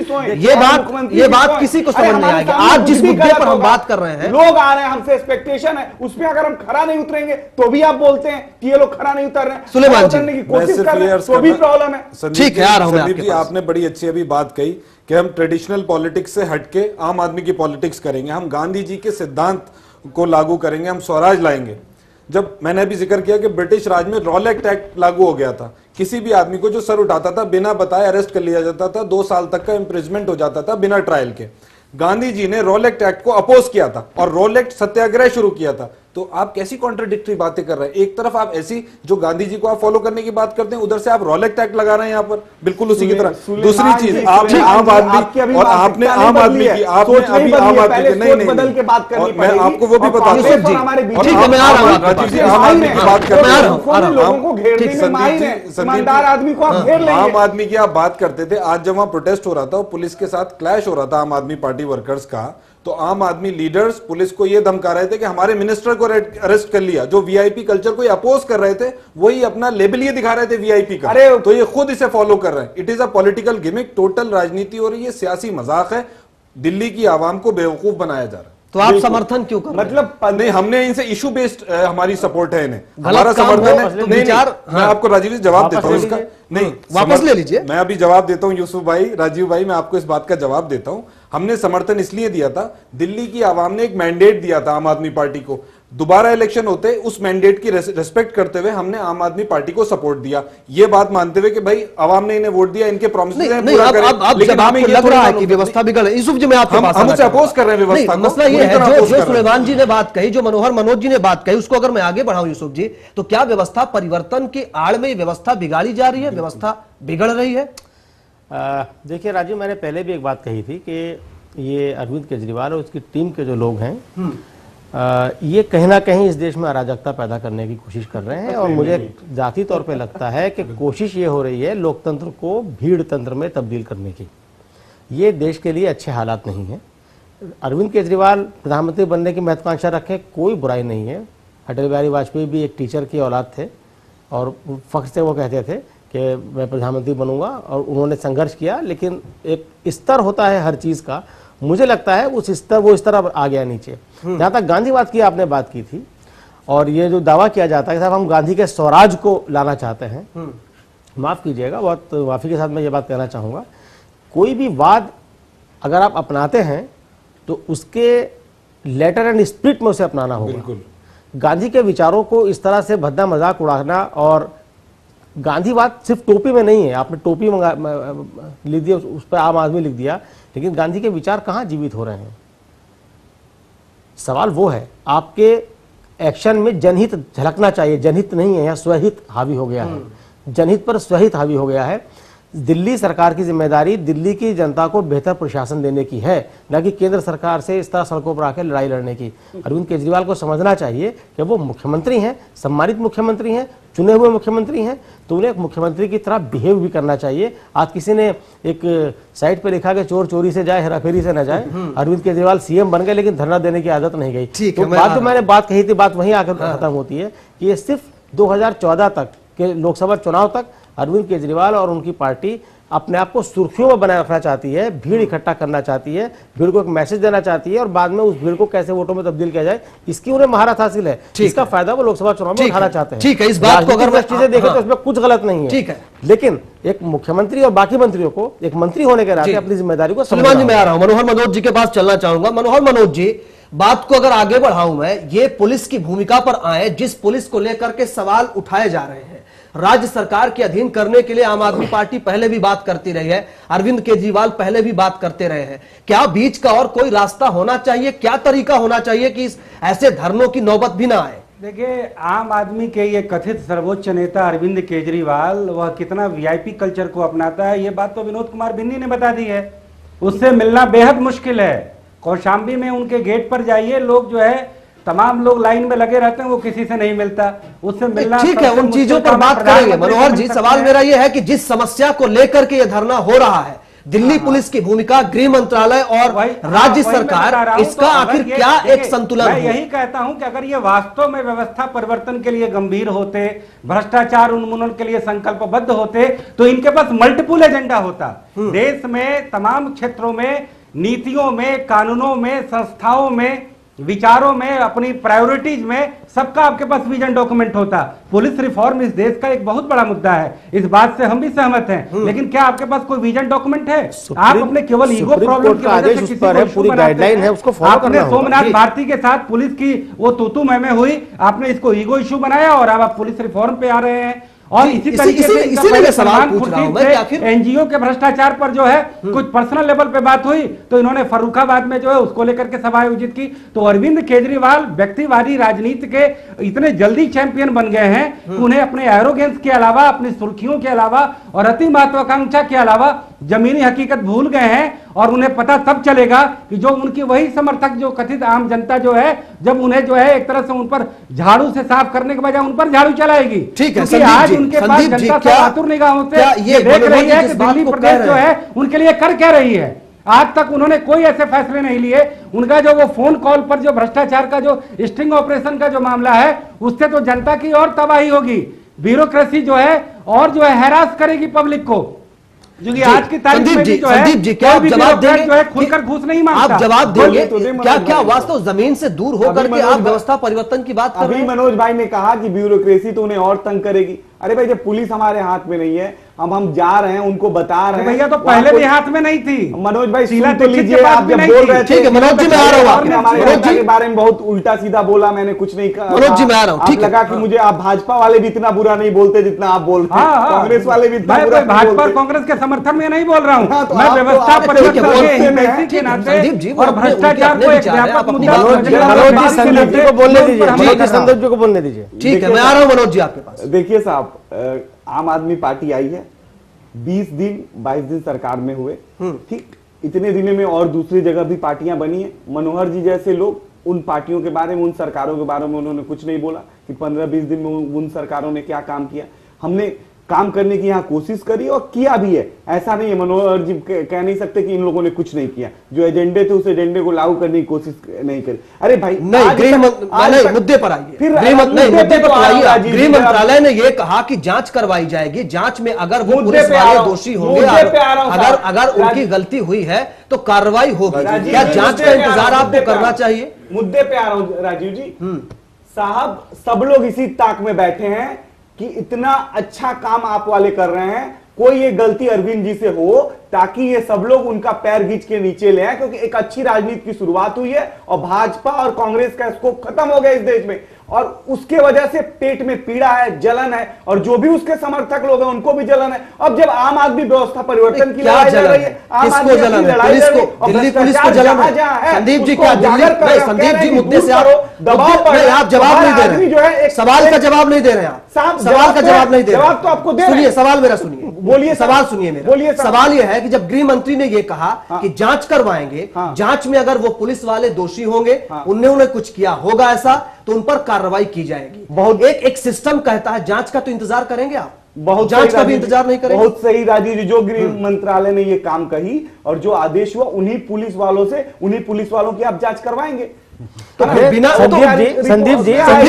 ये बात किसी को समझ नहीं आएगी। आज जिस मुद्दे पर हम बात कर रहे हैं, लोग आ रहे हैं, हमसे एक्सपेक्टेशन है, उसमें अगर हम खरा नहीं उतरेंगे तो भी आप बोलते हैं कि ये लोग खरा नहीं उतर रहे हैं, सुलेमान जी उतरने की कोशिश कर रहे हैं, तो भी प्रॉब्लम है। ठीक है, आ रहा हूं संदीप जी, आपने बड़ी अच्छी अभी बात कही कि हम ट्रेडिशनल पॉलिटिक्स से हटके आम आदमी की पॉलिटिक्स करेंगे, हम गांधी जी के सिद्धांत को लागू करेंगे, हम स्वराज लाएंगे। जब मैंने अभी जिक्र किया कि ब्रिटिश राज में रॉलेट एक्ट लागू हो गया था, किसी भी आदमी को जो सर उठाता था बिना बताए अरेस्ट कर लिया जाता था, 2 साल तक का इंप्रिजमेंट हो जाता था बिना ट्रायल के। गांधी जी ने रॉलेट एक्ट को अपोज किया था और रॉलेट सत्याग्रह शुरू किया था। तो आप कैसी कॉन्ट्राडिक्टरी बातें कर रहे हैं? एक तरफ आप ऐसी जो गांधी जी को आप फॉलो करने की बात करते हैं, उधर से आप रॉलेट एक्ट लगा रहे हैं यहाँ पर, बिल्कुल उसी की तरह। दूसरी चीज, आपने आम आदमी और आपने आम आदमी की, आपने अभी आम आदमी के नहीं बदल के बात करनी मैं आपको वो भी बताता हूँ, राजीव जी आम आदमी की बात करते हैं, आम आदमी की आप बात करते थे। आज जब वहां प्रोटेस्ट हो रहा था, पुलिस के साथ क्लैश हो रहा था आम आदमी पार्टी वर्कर्स का, तो आम आदमी लीडर्स पुलिस को यह धमका रहे थे कि हमारे मिनिस्टर को अरेस्ट कर लिया। जो वीआईपी कल्चर को अपोज कर रहे थे, वही अपना लेबल ये दिखा रहे थे वीआईपी का। अरे तो ये खुद इसे फॉलो कर रहे हैं। It is a political gimmick, total राजनीति हो रही है, सियासी मजाक है, दिल्ली की आवाम को बेवकूफ बनाया जा रहा है। तो आप समर्थन क्यों कर? मतलब नहीं, हमने इनसे इशू बेस्ड हमारी सपोर्ट है इन्हें, हमारा समर्थन है। नहीं, मैं आपको राजीव जी जवाब देता हूँ इसका। नहीं, वापस ले लीजिए। मैं अभी जवाब देता हूँ यूसुफ भाई, राजीव भाई, मैं आपको इस बात का जवाब देता हूँ। हमने समर्थन इसलिए दिया था, दिल्ली की आवाम ने एक मैंडेट दिया था आम आदमी पार्टी को, दोबारा इलेक्शन होते उस मैंडेट की रेस्पेक्ट करते हुए हमने आम आदमी पार्टी को सपोर्ट दिया, ये बात मानते हुए कि भाई आवाम ने इन्हें वोट दिया, इनके प्रॉमिस पूरा करें। लेकिन हमें लग रहा है कि व्यवस्था बिगड़। यूसुफ जी, मैं आपके पास हम उसे अपोज कर रहे हैं व्यवस्था को। मसला ये है जो सुलेमान जी ने बात कही, जो मनोहर मनोज जी ने बात कही, उसको अगर मैं आगे बढ़ाऊं यूसुफ जी, तो क्या व्यवस्था परिवर्तन की आड़ में व्यवस्था बिगाड़ी जा रही है, व्यवस्था बिगड़ रही है? देखिए राजीव, मैंने पहले भी एक बात कही थी कि ये अरविंद केजरीवाल और उसकी टीम के जो लोग हैं, ये कहीं ना कहीं इस देश में अराजकता पैदा करने की कोशिश कर रहे हैं। और मुझे जाती तौर पे लगता है कि कोशिश ये हो रही है लोकतंत्र को भीड़ तंत्र में तब्दील करने की। ये देश के लिए अच्छे हालात नहीं है। अरविंद केजरीवाल प्रधानमंत्री बनने की महत्वाकांक्षा रखें, कोई बुराई नहीं है। अटल बिहारी वाजपेयी भी एक टीचर की औलाद थे और फख्र से वो कहते थे कि मैं प्रधानमंत्री बनूंगा, और उन्होंने संघर्ष किया। लेकिन एक स्तर होता है हर चीज़ का, मुझे लगता है वो स्तर अब आ गया नीचे। जहाँ तक गांधीवाद की आपने बात की थी, और ये जो दावा किया जाता है कि साहब हम गांधी के स्वराज को लाना चाहते हैं, माफ़ कीजिएगा, बहुत माफ़ी के साथ मैं ये बात कहना चाहूँगा, कोई भी वाद अगर आप अपनाते हैं तो उसके लेटर एंड स्पिरिट में उसे अपनाना होगा। बिल्कुल। गांधी के विचारों को इस तरह से भद्दा मजाक उड़ाना, और गांधीवाद सिर्फ टोपी में नहीं है, आपने टोपी लिख दिया, उस पर आम आदमी लिख दिया, लेकिन गांधी के विचार कहाँ जीवित हो रहे हैं? सवाल वो है, आपके एक्शन में जनहित झलकना चाहिए। जनहित नहीं है, यहाँ स्वहित हावी हो गया है। जनहित पर स्वहित हावी हो गया है। दिल्ली सरकार की जिम्मेदारी दिल्ली की जनता को बेहतर प्रशासन देने की है, न कि केंद्र सरकार से इस तरह सड़कों पर आकर लड़ाई लड़ने की। अरविंद केजरीवाल को समझना चाहिए कि वो मुख्यमंत्री हैं, सम्मानित मुख्यमंत्री हैं, चुने हुए मुख्यमंत्री हैं तो उन्हें एक मुख्यमंत्री की तरह बिहेव भी करना चाहिए। आज किसी ने एक साइट पे लिखा कि चोर चोरी से जाए हेराफेरी से न जाए। अरविंद केजरीवाल सीएम बन गए लेकिन धरना देने की आदत नहीं गई। तो बात जो मैंने बात कही थी बात वहीं आकर खत्म होती है कि ये सिर्फ 2014 तक के लोकसभा चुनाव तक अरविंद केजरीवाल और उनकी पार्टी अपने आप को सुर्खियों में बनाए रखना चाहती है, भीड़ इकट्ठा करना चाहती है, भीड़ को एक मैसेज देना चाहती है और बाद में उस भीड़ को कैसे वोटों में तब्दील किया जाए इसकी उन्हें महारत हासिल है। इसका फायदा वो लोकसभा चुनाव में उठाना चाहते हैं। ठीक है, इस बात को अगर दृष्टि से देखें तो इसमें कुछ गलत नहीं है। ठीक है, लेकिन एक मुख्यमंत्री और बाकी मंत्रियों को एक मंत्री होने के नाते अपनी जिम्मेदारी को समझना। मैं आ रहा हूं मनोहर मनोज जी के पास चलना चाहूंगा। मनोज जी, बात को अगर आगे बढ़ाऊं मैं, ये पुलिस की भूमिका पर आए, जिस पुलिस को लेकर के सवाल उठाए जा रहे हैं, राज्य सरकार के अधीन करने के लिए आम आदमी पार्टी पहले भी बात करती रही है, अरविंद केजरीवाल पहले भी बात करते रहे हैं। क्या बीच का और कोई रास्ता होना चाहिए, क्या तरीका होना चाहिए कि इस ऐसे धरनों की नौबत भी ना आए? देखिए, आम आदमी के ये कथित सर्वोच्च नेता अरविंद केजरीवाल वह कितना वीआईपी कल्चर को अपनाता है, ये बात तो विनोद कुमार बिन्नी ने बता दी है। उससे मिलना बेहद मुश्किल है। कौशाम्बी में उनके गेट पर जाइए, लोग जो है तमाम लोग लाइन में लगे रहते हैं, वो किसी से नहीं मिलता, उससे मिलना। ठीक है, उन चीजों पर बात करेंगे। मनोहर जी, सवाल मेरा यह है कि जिस समस्या को लेकर के यह धरना हो रहा है, दिल्ली पुलिस की भूमिका, गृह मंत्रालय और राज्य सरकार, इसका आखिर क्या एक संतुलन? मैं यही कहता हूं कि अगर ये वास्तव में व्यवस्था परिवर्तन के लिए गंभीर होते, भ्रष्टाचार उन्मूलन के लिए संकल्पबद्ध होते, तो इनके पास मल्टीपल एजेंडा होता। देश में तमाम क्षेत्रों में, नीतियों में, कानूनों में, संस्थाओं में, विचारों में, अपनी प्रायोरिटीज में, सबका आपके पास विजन डॉक्यूमेंट होता। पुलिस रिफॉर्म इस देश का एक बहुत बड़ा मुद्दा है, इस बात से हम भी सहमत हैं, लेकिन क्या आपके पास कोई विजन डॉक्यूमेंट है? आप अपने केवल ईगो प्रॉब्लम की वजह से किसी को पूरी गाइडलाइन है, उसको फॉलो करना आपने सोमनाथ भारती के साथ पुलिस की वो तूतू मैमे हुई, आपने इसको ईगो इशू बनाया और अब आप पुलिस रिफॉर्म पे आ रहे हैं। और इसी तरीके से सवाल पूछ रहा हूं मैं कि आखिर एनजीओ के भ्रष्टाचार पर जो है कुछ पर्सनल लेवल पे बात हुई तो इन्होंने फर्रुखाबाद में जो है उसको लेकर के सभा आयोजित की। तो अरविंद केजरीवाल व्यक्तिवादी राजनीति के इतने जल्दी चैंपियन बन गए हैं कि उन्हें अपने एरोगेंस के अलावा, अपनी सुर्खियों के अलावा और अति महत्वाकांक्षा के अलावा जमीनी हकीकत भूल गए हैं। और उन्हें पता तब चलेगा कि जो उनकी वही समर्थक, जो कथित आम जनता जो है, जब उन्हें जो है एक तरह से उन पर झाड़ू से साफ करने के बजाय उन पर झाड़ू चलाएगी। ठीक है, आज उनके पास जनता सब आतुर निगाहों से ये देख रही है कि दिल्ली प्रदेश जो है उनके लिए कर क्या रही है। आज तक उन्होंने कोई ऐसे फैसले नहीं लिए। उनका जो वो फोन कॉल पर जो भ्रष्टाचार का जो स्टिंग ऑपरेशन का जो मामला है, उससे तो जनता की और तबाही होगी। ब्यूरोक्रेसी जो है और जो है हैरास करेगी पब्लिक को, क्योंकि आज की तारीख में भी जो है संदीप जी, क्या आप जवाब देंगे? जो है खुलकर घूस नहीं मांगता। आप जवाब देंगे क्या वास्तव जमीन से दूर होकर के आप व्यवस्था परिवर्तन की बात कर रहे हैं? अभी मनोज भाई ने कहा कि ब्यूरोक्रेसी तो उन्हें और तंग करेगी। अरे भाई, जब पुलिस हमारे हाथ में नहीं है, हम जा रहे हैं, उनको बता रहे हैं। भैया तो पहले भी हाथ में नहीं थी मनोज भाई, सुन तो लीजिए, आप जब बोल रहे थे। ठीक है मनोज जी, मैं आ रहा हूँ। हमारे नेता के बारे में बहुत उल्टा सीधा बोला, मैंने कुछ नहीं कहा। मनोज जी, मैं आ रहा हूँ। ठीक लगा कि मुझे आप भाजपा वाले भी इतना बुरा नहीं बोलते जितना आप बोलते हैं, कांग्रेस वाले भी इतना बुरा। भाजपा और कांग्रेस के समर्थन में नहीं बोल रहा हूँ, मैं व्यवस्था परिवर्तन के नाते और भ्रष्टाचार को एक व्यापक मुद्दा। मनोज जी, संदीप जी को बोलने दीजिए। मनोज जी, संदीप जी को बोलने दीजिए। ठीक है, मैं आ रहा हूँ मनोज जी आपके पास। देखिए साहब, आम आदमी पार्टी आई है, 20 दिन 22 दिन सरकार में हुए, ठीक, इतने दिनों में और दूसरी जगह भी पार्टियां बनी है। मनोहर जी जैसे लोग उन पार्टियों के बारे में, उन सरकारों के बारे में उन्होंने कुछ नहीं बोला कि 15-20 दिन में उन सरकारों ने क्या काम किया। हमने काम करने की यहाँ कोशिश करी और किया भी है, ऐसा नहीं है। मनोहर जी कह नहीं सकते कि इन लोगों ने कुछ नहीं किया। जो एजेंडे थे उस एजेंडे को लागू करने की कोशिश नहीं करी। अरे भाई, नहीं, मुद्दे पर आइए। मुद्दे पर आइए। गृह मंत्रालय ने यह कहा कि जांच करवाई जाएगी, जांच में अगर वो पुलिस वाले दोषी होंगे, अगर उनकी गलती हुई है तो कार्रवाई होगी। क्या जांच का इंतजार आपको करना चाहिए? मुद्दे पे आ रहा हूं राजीव जी साहब, सब लोग इसी ताक में बैठे हैं कि इतना अच्छा काम आप वाले कर रहे हैं, कोई ये गलती अरविंद जी से हो ताकि ये सब लोग उनका पैर खींच के नीचे ले आए, क्योंकि एक अच्छी राजनीति की शुरुआत हुई है और भाजपा और कांग्रेस का स्कोप खत्म हो गया इस देश में, और उसके वजह से पेट में पीड़ा है, जलन है, और जो भी उसके समर्थक लोग हैं उनको भी जलन है। अब जब आम आदमी व्यवस्था परिवर्तन की लड़ाई लड़ रही है, आम आदमी जलन है, दिल्ली पुलिस को जलन है। संदीप जी, क्या दिल्ली, संदीप जी मुद्दे से आप जवाब नहीं दे रहे, जो है सवाल का जवाब नहीं दे रहे आप, सवाल का जवाब नहीं दे रहे। जवाब तो आपको दे, सुनिए सवाल मेरा, सुनिए, बोलिए सवाल सुनिए मेरा। बोलिए, सवाल यह है कि जब गृह मंत्री ने यह कहा कि जांच करवाएंगे, जांच में अगर वो पुलिस वाले दोषी होंगे, उन्होंने कुछ किया होगा ऐसा, तो उन पर कार्रवाई की जाएगी। बहुत एक सिस्टम कहता है जांच का, तो इंतजार करेंगे आप? बहुत जांच का भी इंतजार नहीं करेंगे? बहुत सही राजीव जी, जो गृह मंत्रालय ने ये काम कही और जो आदेश हुआ, उन्हीं पुलिस वालों की आप जांच करवाएंगे। तो बिना संदीप जी आप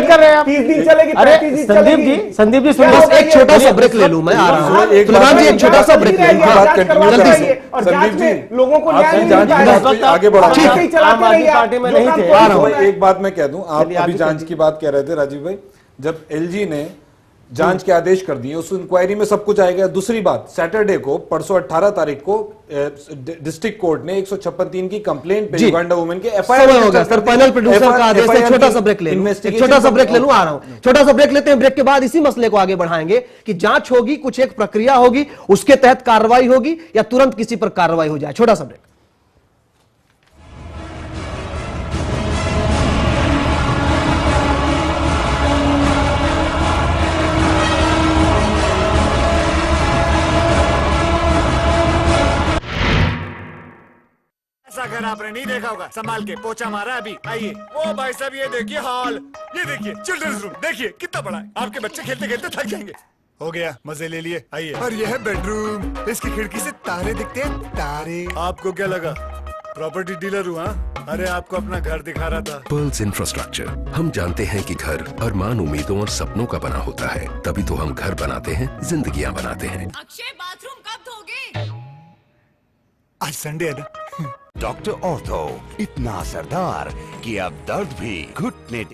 कर रहे हैं। 30 दिन चलेगी, अरे 35 दिन चलेगी। संदीप जी बस एक छोटा सा ब्रेक ले लूं, मैं आ रहा हूं। सुलेमान जी एक छोटा सा ब्रेक ले लूं, जल्दी से। और जांच में लोगों को न्याय नहीं जांच आगे बढ़ा पार्टी में नहीं थे। एक बात मैं कह दूं, आप अभी जांच की बात कह रहे थे राजीव भाई, जब एलजी ने जांच के आदेश कर दिए, उस इंक्वायरी में सब कुछ आएगा। दूसरी बात, सैटरडे को परसों 18 तारीख को डिस्ट्रिक्ट कोर्ट ने 156(3) की कंप्लेंट पे युगांडा वुमेन के एफआईआर होगा सर। पैनल प्रोड्यूसर का आदेश है। छोटा सा ब्रेक ले लूं, छोटा सा ब्रेक ले लूं, आ रहा हूं। छोटा सा ब्रेक लेते हैं, ब्रेक के बाद इसी मसले को आगे बढ़ाएंगे कि जांच होगी, कुछ एक प्रक्रिया होगी, उसके तहत कार्रवाई होगी या तुरंत किसी पर कार्रवाई हो जाए। छोटा सा ब्रेक। अगर आपने नहीं देखा होगा, संभाल के पोछा मारा अभी। आइए, ओ भाई साहब ये देखिए हॉल, ये देखिए चिल्ड्रंस रूम, देखिए कितना बड़ा है। आपके बच्चे खेलते खेलते थक जाएंगे। हो गया, मजे ले लिए, आइए। और यह है बेडरूम, इसकी खिड़की से तारे दिखते हैं, तारे। आपको क्या लगा प्रॉपर्टी डीलर हुआ? अरे आपको अपना घर दिखा रहा था। पर्ल्स इंफ्रास्ट्रक्चर, हम जानते हैं कि घर अरमान, उम्मीदों और सपनों का बना होता है, तभी तो हम घर बनाते हैं, जिंदगियां बनाते हैं। अक्षय बाथरूम कब धोगे? आज संडे है ना। डॉक्टर ऑर्थो, इतना असरदार कि अब दर्द भी घुटने।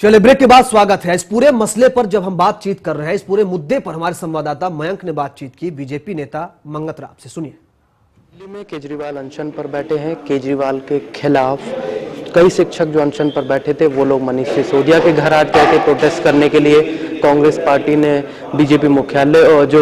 चलिए ब्रेक के बाद स्वागत है। इस पूरे मसले पर जब हम बातचीत कर रहे हैं, इस पूरे मुद्दे पर हमारे संवाददाता मयंक ने बातचीत की बीजेपी नेता मंगत राव से। सुनिए। दिल्ली में केजरीवाल अनशन पर बैठे हैं। केजरीवाल के खिलाफ कई शिक्षक जो अनशन पर बैठे थे, वो लोग मनीष सिसोदिया के घर आते थे प्रोटेस्ट करने के लिए। कांग्रेस पार्टी ने बीजेपी मुख्यालय और जो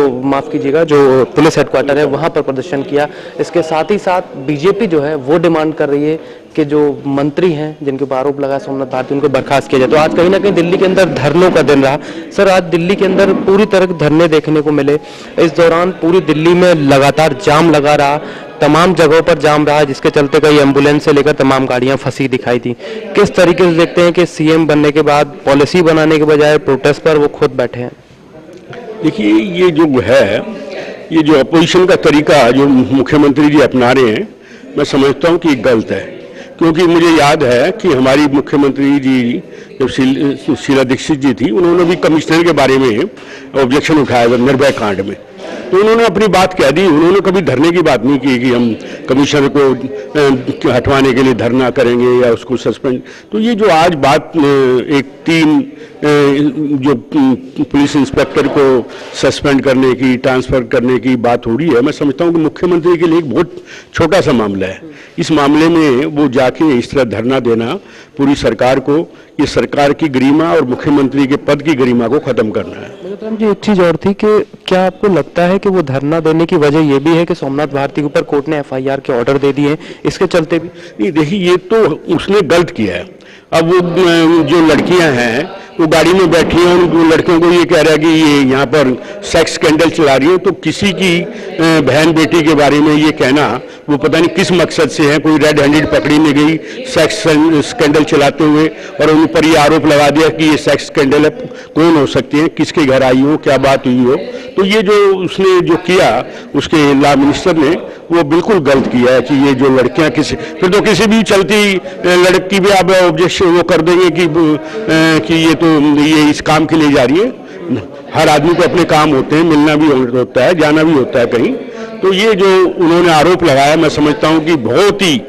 पुलिस हेडक्वार्टर है वहां पर प्रदर्शन किया। इसके साथ ही साथ बीजेपी जो है वो डिमांड कर रही है कि जो मंत्री हैं जिनके ऊपर आरोप लगा सोमनाथ भारती, उनको बर्खास्त किया जाए। तो आज कहीं ना कहीं दिल्ली के अंदर धरनों का दिन रहा। सर, आज दिल्ली के अंदर पूरी तरह धरने देखने को मिले। इस दौरान पूरी दिल्ली में लगातार जाम लगा रहा, तमाम जगहों पर जाम रहा, जिसके चलते कई एम्बुलेंस से लेकर तमाम गाड़ियां फंसी दिखाई दी। किस तरीके से देखते हैं कि सीएम बनने के बाद पॉलिसी बनाने के बजाय प्रोटेस्ट पर वो खुद बैठे हैं? देखिए, ये जो है, ये जो अपोजिशन का तरीका जो मुख्यमंत्री जी अपना रहे हैं, मैं समझता हूँ कि गलत है। क्योंकि मुझे याद है कि हमारी मुख्यमंत्री जी जब शीला दीक्षित जी थी, उन्होंने भी कमिश्नर के बारे में ऑब्जेक्शन उठाया था निर्भया कांड में, तो उन्होंने अपनी बात कह दी। उन्होंने कभी धरने की बात नहीं की कि हम कमिश्नर को हटवाने के लिए धरना करेंगे या उसको सस्पेंड। तो ये जो आज बात एक 3 जो पुलिस इंस्पेक्टर को सस्पेंड करने की, ट्रांसफर करने की बात हो रही है, मैं समझता हूँ कि मुख्यमंत्री के लिए एक बहुत छोटा सा मामला है। इस मामले में वो जाके इस तरह धरना देना, पूरी सरकार को, ये सरकार की गरिमा और मुख्यमंत्री के पद की गरिमा को खत्म करना है। जी, एक चीज और थी कि क्या आपको लगता है कि वो धरना देने की वजह ये भी है कि सोमनाथ भारती के ऊपर कोर्ट ने एफआईआर के ऑर्डर दे दिए, इसके चलते भी? नहीं, देखिए, ये तो उसने गलत किया है। अब वो जो लड़कियां हैं वो गाड़ी में बैठी हैं, उन लड़कियों को ये कह रहा है कि ये यहाँ पर सेक्स स्कैंडल चला रही है। तो किसी की बहन बेटी के बारे में ये कहना, वो पता नहीं किस मकसद से है, कोई रेड हैंडेड पकड़ी में गई सेक्स स्कैंडल चलाते हुए, और उन पर ये आरोप लगा दिया कि ये सेक्स स्कैंडल है। कौन हो सकती है, किसके घर आई हो, क्या बात हुई हो। तो ये जो उसने जो किया, उसके लॉ मिनिस्टर ने, वो बिल्कुल गलत किया है कि ये जो लड़कियां फिर तो किसी भी चलती लड़की भी आप ऑब्जेक्शन वो कर देंगे कि ये इस काम के लिए जा रही है। हर आदमी को अपने काम होते हैं, मिलना भी होता है, जाना भी होता है कहीं। तो ये जो उन्होंने आरोप लगाया, मैं समझता हूं कि बहुत ही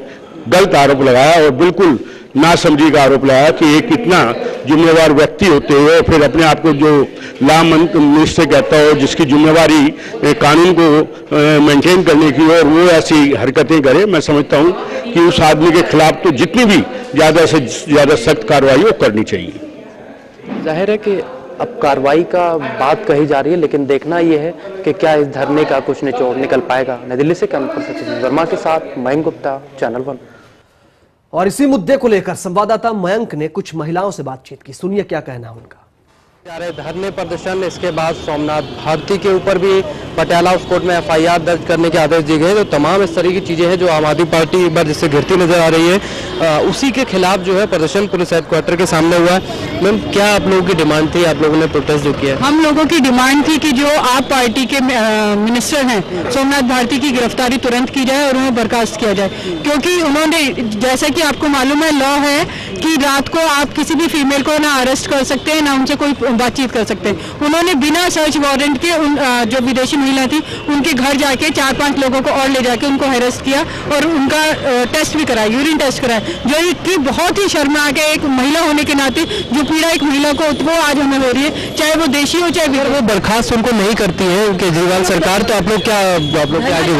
गलत आरोप लगाया और बिल्कुल नासमझी का आरोप लगाया कि एक इतना जिम्मेवार व्यक्ति होते हुए फिर अपने आप को जो लॉ मिनिस्टर कहता हो, जिसकी जिम्मेवारी कानून को मेंटेन करने की, और वो ऐसी हरकतें करे, मैं समझता हूं कि उस आदमी के खिलाफ तो जितनी भी ज़्यादा से ज़्यादा सख्त कार्रवाई वो करनी चाहिए। जाहिर है कि अब कार्रवाई का बात कही जा रही है, लेकिन देखना यह है कि क्या इस धरने का कुछ निचोड़ निकल पाएगा। नई दिल्ली से कैमरा पर्सन सतीश वर्मा के साथ मयंक गुप्ता, चैनल 1। और इसी मुद्दे को लेकर संवाददाता मयंक ने कुछ महिलाओं से बातचीत की, सुनिए क्या कहना है उनका। धरने प्रदर्शन, इसके बाद सोमनाथ भारती के ऊपर भी पटियाला हाउस कोर्ट में एफआईआर दर्ज करने के आदेश दिए गए। तो तमाम इस तरह की चीजें हैं जो आम आदमी पार्टी एक बार जिससे घिरती नजर आ रही है, उसी के खिलाफ जो है प्रदर्शन पुलिस हेडक्वार्टर के सामने हुआ है। मैम, क्या आप लोगों की डिमांड थी, आप लोगों ने प्रोटेस्ट जो किया? हम लोगों की डिमांड थी कि जो आप पार्टी के मिनिस्टर हैं सोमनाथ भारती की गिरफ्तारी तुरंत की जाए और उन्हें बर्खास्त किया जाए, क्योंकि उन्होंने, जैसा कि आपको मालूम है, लॉ है कि रात को आप किसी भी फीमेल को ना अरेस्ट कर सकते हैं ना उनसे कोई बातचीत कर सकते हैं। उन्होंने बिना सर्च वारंट के जो विदेशी महिला थी उनके घर जाके 4-5 लोगों को और ले जाके उनको हेरस किया और उनका टेस्ट भी कराया, यूरिन टेस्ट कराया, जो कि बहुत ही शर्मनाक है। एक महिला होने के नाते जो पीड़ा एक महिला को वो आज हमें हो रही है, चाहे वो देशी हो चाहे वो बर्खास्त उनको नहीं करती है केजरीवाल सरकार, तो आप लोग क्या आगे?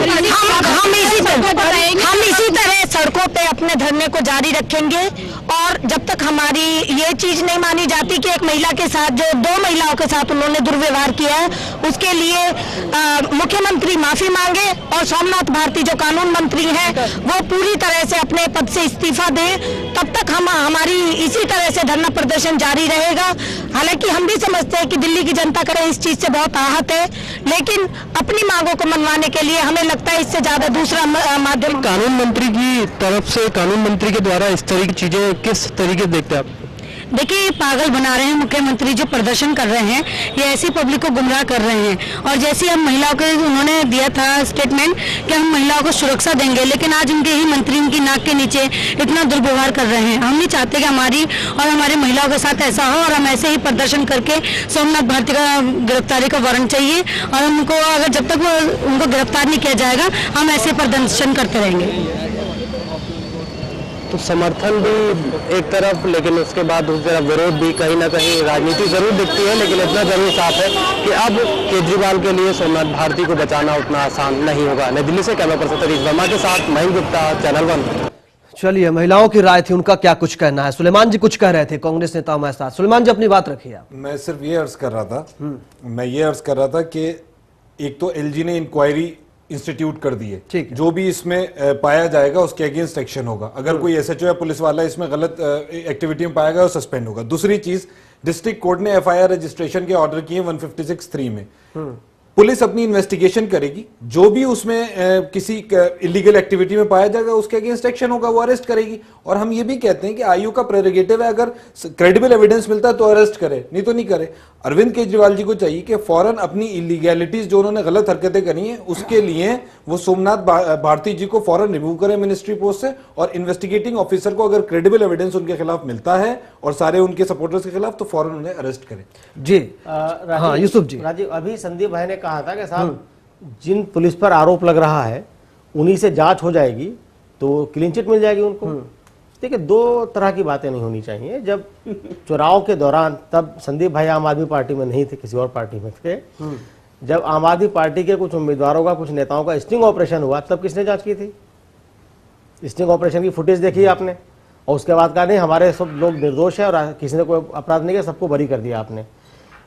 हम इसी तरह सड़कों पे अपने धरने को जारी रखेंगे और जब तक हमारी ये चीज नहीं मानी जाती कि एक महिला के साथ, जो 2 महिलाओं के साथ उन्होंने दुर्व्यवहार किया है, उसके लिए मुख्यमंत्री माफी मांगे और सोमनाथ भारती जो कानून मंत्री हैं वो पूरी तरह से अपने पद से इस्तीफा दें, तब तक हमारी इसी तरह से धरना प्रदर्शन जारी रहेगा। हालांकि हम भी समझते हैं कि दिल्ली की जनता करें इस चीज से बहुत आहत है, लेकिन अपनी मांगों को मनवाने के लिए हमें लगता है इससे ज्यादा दूसरा माध्यम। कानून मंत्री की तरफ से, कानून मंत्री के द्वारा इस तरह की चीजें किस तरीके से देखते हैं आप? देखिए, ये पागल बना रहे हैं मुख्यमंत्री, जो प्रदर्शन कर रहे हैं ये ऐसी पब्लिक को गुमराह कर रहे हैं। और जैसे हम महिलाओं के, उन्होंने दिया था स्टेटमेंट कि हम महिलाओं को सुरक्षा देंगे, लेकिन आज उनके ही मंत्री उनकी नाक के नीचे इतना दुर्व्यवहार कर रहे हैं। हम नहीं चाहते कि हमारी और हमारी महिलाओं के साथ ऐसा हो, और हम ऐसे ही प्रदर्शन करके सोमनाथ भारती का गिरफ्तारी का वारंट चाहिए, और हमको अगर जब तक उनको गिरफ्तार नहीं किया जाएगा हम ऐसे प्रदर्शन करते रहेंगे। तो समर्थन भी एक तरफ, लेकिन उसके बाद दूसरी तरफ विरोध भी, कहीं ना कहीं राजनीति जरूर दिखती है, लेकिन इतना जरूर साफ है कि अब केजरीवाल के लिए सोमनाथ भारती को बचाना उतना आसान नहीं होगा। नई दिल्ली से कैमरा पर्सन सतीश वर्मा के साथ मयंक गुप्ता, चैनल 1। चलिए, महिलाओं की राय थी, उनका क्या कुछ कहना है। सुलेमान जी कुछ कह रहे थे, कांग्रेस नेता हमारे साथ। सुलेमान जी, अपनी बात रखिए आप। मैं सिर्फ ये अर्ज कर रहा था कि एक तो एलजी ने इंक्वायरी इंस्टीट्यूट कर दी है, जो भी इसमें पाया जाएगा उसके अगेंस्ट एक्शन होगा। अगर कोई एसएचओ या पुलिस वाला इसमें गलत एक्टिविटी में पाया गया, सस्पेंड होगा। दूसरी चीज, डिस्ट्रिक्ट कोर्ट ने एफआईआर रजिस्ट्रेशन के ऑर्डर किए 156(3) में। पुलिस अपनी इन्वेस्टिगेशन करेगी, जो भी उसमें किसी इलीगल एक्टिविटी में पाया जाएगा उसके अगेंस्ट एक्शन होगा, वो अरेस्ट करेगी। और हम ये भी कहते हैं कि आयोग का प्रेरोगेटिव है, अगर क्रेडिबल एविडेंस मिलता है तो अरेस्ट करे, नहीं तो नहीं करे। अरविंद केजरीवाल जी को चाहिए कि फौरन अपनी इलीगैलिटीज, जो उन्होंने गलत हरकतें करी हैं, उसके लिए वो सोमनाथ भारती जी को फौरन रिमूव करें मिनिस्ट्री पोस्ट से, और इन्वेस्टिगेटिंग ऑफिसर को अगर क्रेडिबल एविडेंस उनके खिलाफ मिलता है और सारे उनके सपोर्टर्स के खिलाफ, तो फौरन उन्हें अरेस्ट करें। जी हाँ, यूसुफ जी। राजीव, अभी संदीप भाई ने कहा था कि साहब जिन पुलिस पर आरोप लग रहा है उन्हीं से जांच हो जाएगी तो क्लीन चिट मिल जाएगी उनको। देखिए, 2 तरह की बातें नहीं होनी चाहिए। जब चुनाव के दौरान, तब संदीप भाई आम आदमी पार्टी में नहीं थे, किसी और पार्टी में थे। जब आम आदमी पार्टी के कुछ उम्मीदवारों का, कुछ नेताओं का स्टिंग ऑपरेशन हुआ, तब किसने जांच की थी? स्टिंग ऑपरेशन की फुटेज देखी आपने, और उसके बाद कहा नहीं हमारे सब लोग निर्दोष है और किसी ने कोई अपराध नहीं किया, सबको बरी कर दिया आपने।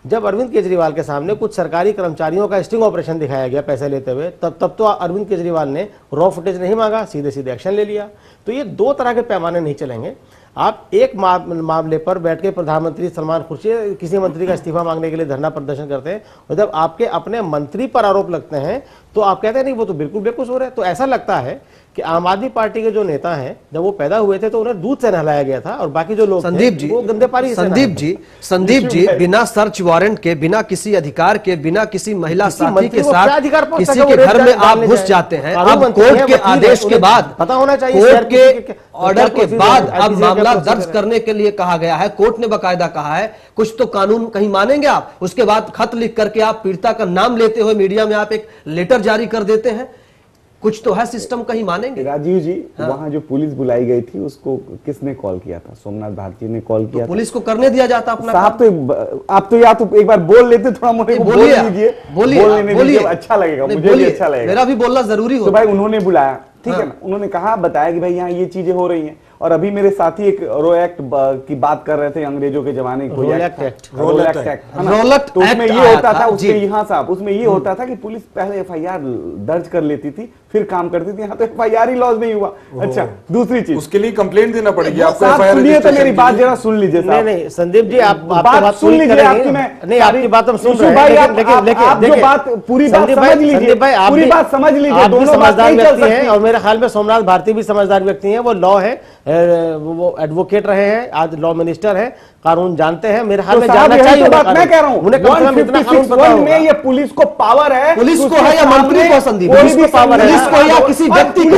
जब अरविंद केजरीवाल के सामने कुछ सरकारी कर्मचारियों का स्टिंग ऑपरेशन दिखाया गया पैसे लेते हुए, तब तो अरविंद केजरीवाल ने रॉ फुटेज नहीं मांगा, सीधे सीधे एक्शन ले लिया। तो ये 2 तरह के पैमाने नहीं चलेंगे। आप एक मामले पर बैठ के प्रधानमंत्री सलमान खुर्शीद किसी मंत्री का इस्तीफा मांगने के लिए धरना प्रदर्शन करते हैं, और जब आपके अपने मंत्री पर आरोप लगते हैं तो आप कहते हैं नहीं वो तो बिल्कुल बेकसूर है। तो ऐसा लगता है कि आम आदमी पार्टी के जो नेता हैं, जब वो पैदा हुए थे तो उन्हें दूध से नहलाया गया था, और बाकी जो लोग संदीप जी, वो गंदे पानी से संदीप जी बिना सर्च वारंट के, बिना किसी अधिकार के, बिना किसी महिला साथी के साथ किसी के घर में आप घुस जाते हैं। अब कोर्ट के आदेश के बाद, पता होना चाहिए, कोर्ट के ऑर्डर के बाद अब मामला दर्ज करने के लिए कहा गया है। कोर्ट ने बाकायदा कहा है, कुछ तो कानून कहीं मानेंगे आप। उसके बाद खत लिख करके आप पीड़िता का नाम लेते हुए मीडिया में आप एक लेटर जारी कर देते हैं, कुछ तो है सिस्टम, कहीं मानेंगे? राजीव जी, वहां जो पुलिस बुलाई गई थी उसको किसने कॉल किया था? सोमनाथ भारती ने कॉल किया। पुलिस को करने दिया जाता अपना साहब? तो आप तो या तो एक बार बोल लेते, थोड़ा मोटे बोलिए, अच्छा लगेगा, मुझे भी अच्छा लगेगा। मेरा भी बोलना जरूरी हो। तो भाई उन्होंने बुलाया, ठीक है ना, उन्होंने कहा, बताया कि भाई यहाँ ये चीजें हो रही हैं। और अभी मेरे साथी एक रो एक्ट की बात कर रहे थे, अंग्रेजों के जमाने कोई एक्ट, रोलैक्ट एक्ट, तो उसमें ये होता था, उसमें यहाँ साहब उसमें ये होता था कि पुलिस पहले FIR दर्ज कर लेती थी फिर काम करती थी। यहाँ तो FIR ही लॉन्च नहीं हुआ। अच्छा, दूसरी चीज, उसके लिए कंप्लेंट देना पड़ेगी आपको। सुनिए तो मेरी बात जरा सुन लीजिए साहब। नहीं संदीप जी, आप बात सुन लीजिए, आपकी मैं नहीं, आपकी बात हम सुन रहे भाई, हैं, आप जो बात पूरी बात समझ लीजिए, पूरी बात समझ लीजिए, दोनों समझदार व्यक्ति हैं और मेरे ख्याल में सोमनाथ भारती भी समझदार व्यक्ति हैं। वो लॉ है, वो एडवोकेट रहे हैं, आज लॉ मिनिस्टर हैं, कानून जानते हैं। मेरे ख्याल में जानना चाहिए। तो बात मैं कह रहा हूं, उन्हें कम से कम इतना कानून पता होगा। में ये पुलिस को पावर है, पुलिस को है या मंत्री को? संदीप, पुलिस को पावर है, पुलिस को या किसी व्यक्ति को?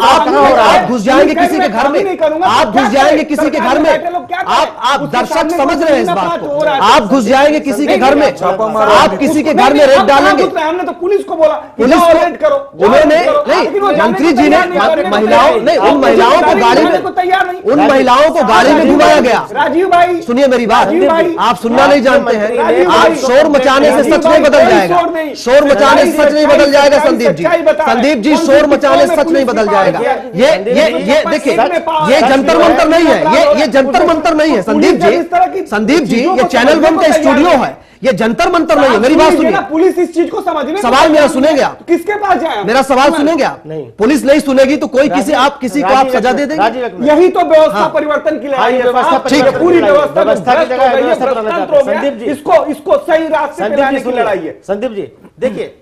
आप घुस जाएंगे किसी के घर में, आप घुस जाएंगे किसी के घर में, आप दर्शक समझ रहे हैं इस बात को, आप घुस जाएंगे किसी के घर में, आप किसी के घर में रेड डालेंगे। हमने तो पुलिस को बोला, पुलिस को उन्होंने नहीं, मंत्री जी ने महिलाओं नहीं, उन महिलाओं को गाड़ी में, उन महिलाओं को गाड़ी में घुमाया गया। राजीव भाई सुनिए मेरी बात, आप सुनना नहीं जानते हैं। आप शोर मचाने से सच नहीं बदल जाएगा, शोर मचाने से सच नहीं बदल जाएगा संदीप जी। संदीप जी, शोर मचाने से सच नहीं बदल जाएगा। ये देखिए, ये जंतर मंतर नहीं है, ये जंतर मंतर नहीं है संदीप जी, ये चैनल 1 का स्टूडियो है, ये जंतर मंतर नहीं है। मेरी बात सुनिए, पुलिस इस चीज को समझने, सवाल मेरा सुनेंगे आप? किसके पास जाए? मेरा सवाल सुनेंगे आप? पुलिस नहीं सुनेगी तो कोई किसी को आप सजा दे देंगे। यही तो व्यवस्था परिवर्तन की लड़ाई है। ठीक है, पूरी व्यवस्था इसको सही रास्ते पे लाने की लड़ाई है। संदीप जी देखिए,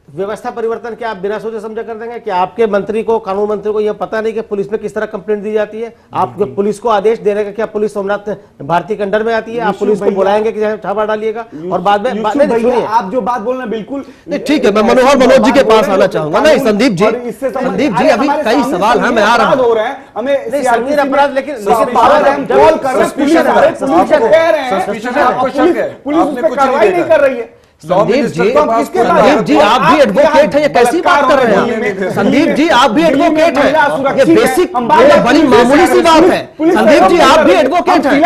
व्यवस्था परिवर्तन क्या आप बिना सोचे समझे कर देंगे? कि आपके मंत्री को, कानून मंत्री को यह पता नहीं कि पुलिस में किस तरह कंप्लेंट दी जाती है? आप पुलिस को आदेश देने का क्या पुलिस सोमनाथ भारती के अंडर में आती है? आप पुलिस को बुलाएंगे कि छापा डालिएगा और बाद में आप जो बात बोल रहे हैं बिल्कुल ठीक है। मैं मनोज जी के पास आना चाहूंगा। नहीं संदीप जी, अभी कई सवाल हैं, मैं आ रहा हूँ। हमें संगीन अपराध, लेकिन पुलिस कार्रवाई नहीं कर रही है। संदीप जी, आप भी एडवोकेट हैं, ये कैसी बात कर रहे हैं? संदीप जी, आप भी एडवोकेट हैं, ये बेसिक बड़ी मामूली सी बात है। संदीप जी, आप भी एडवोकेट हैं,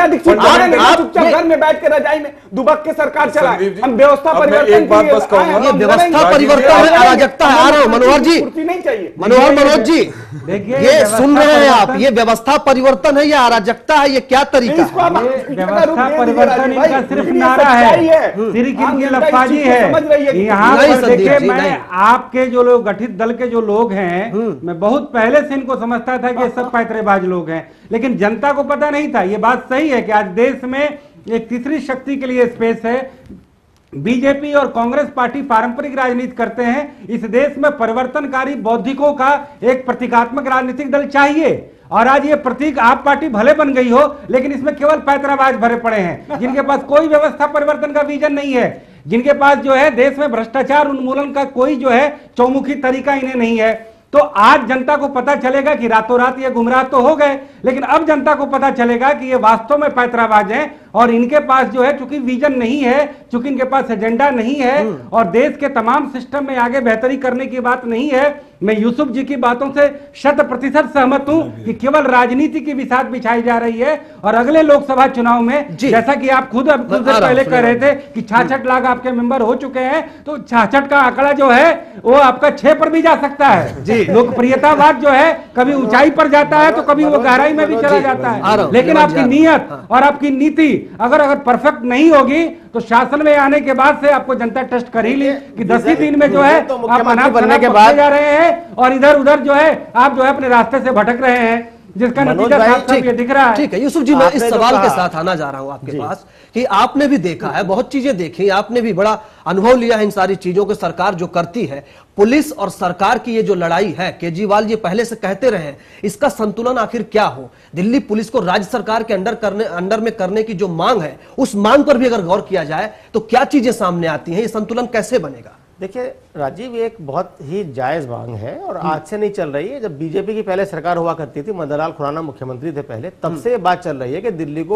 आप घर में बैठ के रजाई में दुबक के सरकार चलाए। हम व्यवस्था परिवर्तन, ये व्यवस्था परिवर्तन है, अराजकता है। आ रहा हूँ मनोहर जी, मनोज जी, ये सुन रहे हैं आप? ये व्यवस्था परिवर्तन है या अराजकता है? ये क्या तरीका है? व्यवस्था परिवर्तन इनका सिर्फ नारा है, जी है। यहाँ पर देखिए, मैं आपके जो लोग गठित दल के जो लोग हैं, मैं बहुत पहले से इनको समझता था कि ये सब पैतरेबाज लोग हैं, लेकिन जनता को पता नहीं था। ये बात सही है कि आज देश में एक तीसरी शक्ति के लिए स्पेस है। बीजेपी और कांग्रेस पार्टी पारंपरिक राजनीति करते हैं। इस देश में परिवर्तनकारी बौद्धिकों का एक प्रतीकात्मक राजनीतिक दल चाहिए। और आज ये प्रतीक, आप पार्टी भले बन गई हो, लेकिन इसमें केवल पैतराबाज भरे पड़े हैं, जिनके पास कोई व्यवस्था परिवर्तन का विजन नहीं है, जिनके पास जो है देश में भ्रष्टाचार उन्मूलन का कोई जो है चौमुखी तरीका इन्हें नहीं है। तो आज जनता को पता चलेगा कि रातों रात ये गुमराह तो हो गए, लेकिन अब जनता को पता चलेगा कि ये वास्तव में पैतराबाज हैं और इनके पास जो है चूंकि विजन नहीं है, चूंकि इनके पास एजेंडा नहीं है और देश के तमाम सिस्टम में आगे बेहतरी करने की बात नहीं है। मैं यूसुफ जी की बातों से 100% सहमत हूं कि केवल राजनीति की बिसात बिछाई जा रही है। और अगले लोकसभा चुनाव में, जैसा कि आप खुद पहले कह रहे थे कि 66 लाख आपके मेंबर हो चुके हैं, तो 66 का आंकड़ा जो है वो आपका 6 पर भी जा सकता है। लोकप्रियतावाद जो है कभी ऊंचाई पर जाता है तो कभी वो गहराई में भी चला जाता है। लेकिन आपकी नीयत और आपकी नीति अगर परफेक्ट नहीं होगी तो शासन में आने के बाद से आपको जनता टेस्ट कर ही ली कि 10 ही दिन में जो है आप अनाथ बनने के बाद जा रहे हैं और इधर उधर जो है आप जो है अपने रास्ते से भटक रहे हैं, जिसका नतीजा साफ साफ ये दिख रहा है। ठीक है यूसुफ जी, मैं इस सवाल के साथ आना जा रहा हूं आपके पास कि आपने भी देखा है, बहुत चीजें देखी, आपने भी बड़ा अनुभव लिया है इन सारी चीजों को। सरकार जो करती है, पुलिस और सरकार की ये जो लड़ाई है, केजरीवाल जी पहले से कहते रहे हैं, इसका संतुलन आखिर क्या हो? दिल्ली पुलिस को राज्य सरकार के अंडर में करने की जो मांग है, उस मांग पर भी अगर गौर किया जाए तो क्या चीजें सामने आती हैं? ये संतुलन कैसे बनेगा? देखिए राजीव, एक बहुत ही जायज मांग है और आज से नहीं चल रही है। जब बीजेपी की पहले सरकार हुआ करती थी, मदनलाल खुराना मुख्यमंत्री थे पहले, तब से ये बात चल रही है कि दिल्ली को